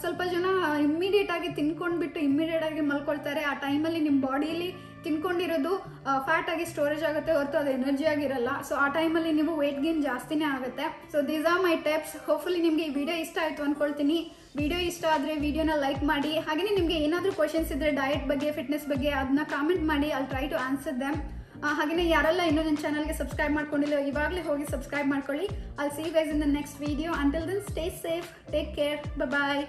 ಸ್ವಲ್ಪ ಜನ ಇಮ್ಮಿಡಿಯೇಟಾಗಿ ತಿನ್ಕೊಂಡ್ಬಿಟ್ಟು ಇಮ್ಮಿಡಿಯೇಟಾಗಿ ಮಲ್ಕೊಳ್ತಾರೆ. ಆ ಟೈಮಲ್ಲಿ ನಿಮ್ಮ ಬಾಡಿಲಿ ತಿನ್ಕೊಂಡಿರೋದು ಫ್ಯಾಟ್ ಆಗಿ ಸ್ಟೋರೇಜ್ ಆಗುತ್ತೆ ಹೊರತು ಅದು ಎನರ್ಜಿ ಆಗಿರಲ್ಲ. ಸೊ ಆ ಟೈಮಲ್ಲಿ ನೀವು ವೆಯ್ಟ್ ಗೇನ್ ಜಾಸ್ತಿನೇ ಆಗುತ್ತೆ. So these are my tips. Hopefully ನಿಮಗೆ ಈ ವಿಡಿಯೋ ಇಷ್ಟ ಆಯಿತು ಅಂದ್ಕೊಳ್ತೀನಿ. ವಿಡಿಯೋ ಇಷ್ಟ ಆದರೆ ವಿಡಿಯೋನ ಲೈಕ್ ಮಾಡಿ. ಹಾಗೆಯೇ ನಿಮಗೆ ಏನಾದರೂ ಕ್ವಶನ್ಸ್ ಇದ್ದರೆ ಡಯಟ್ ಬಗ್ಗೆ, ಫಿಟ್ನೆಸ್ ಬಗ್ಗೆ ಅದನ್ನ ಕಾಮೆಂಟ್ ಮಾಡಿ. I'll try to answer them. ಹಾಗೆಯೇ ಯಾರೆಲ್ಲ ಇನ್ನೂ ನನ್ನ ಚಾನಲ್ಗೆ ಸಬ್ಸ್ಕ್ರೈಬ್ ಮಾಡ್ಕೊಂಡಿಲ್ಲ ಇವಾಗಲೇ ಹೋಗಿ ಸಬ್ಸ್ಕ್ರೈಬ್ ಮಾಡ್ಕೊಳ್ಳಿ. I'll see you guys in the next video. Until then stay safe, take care, bye.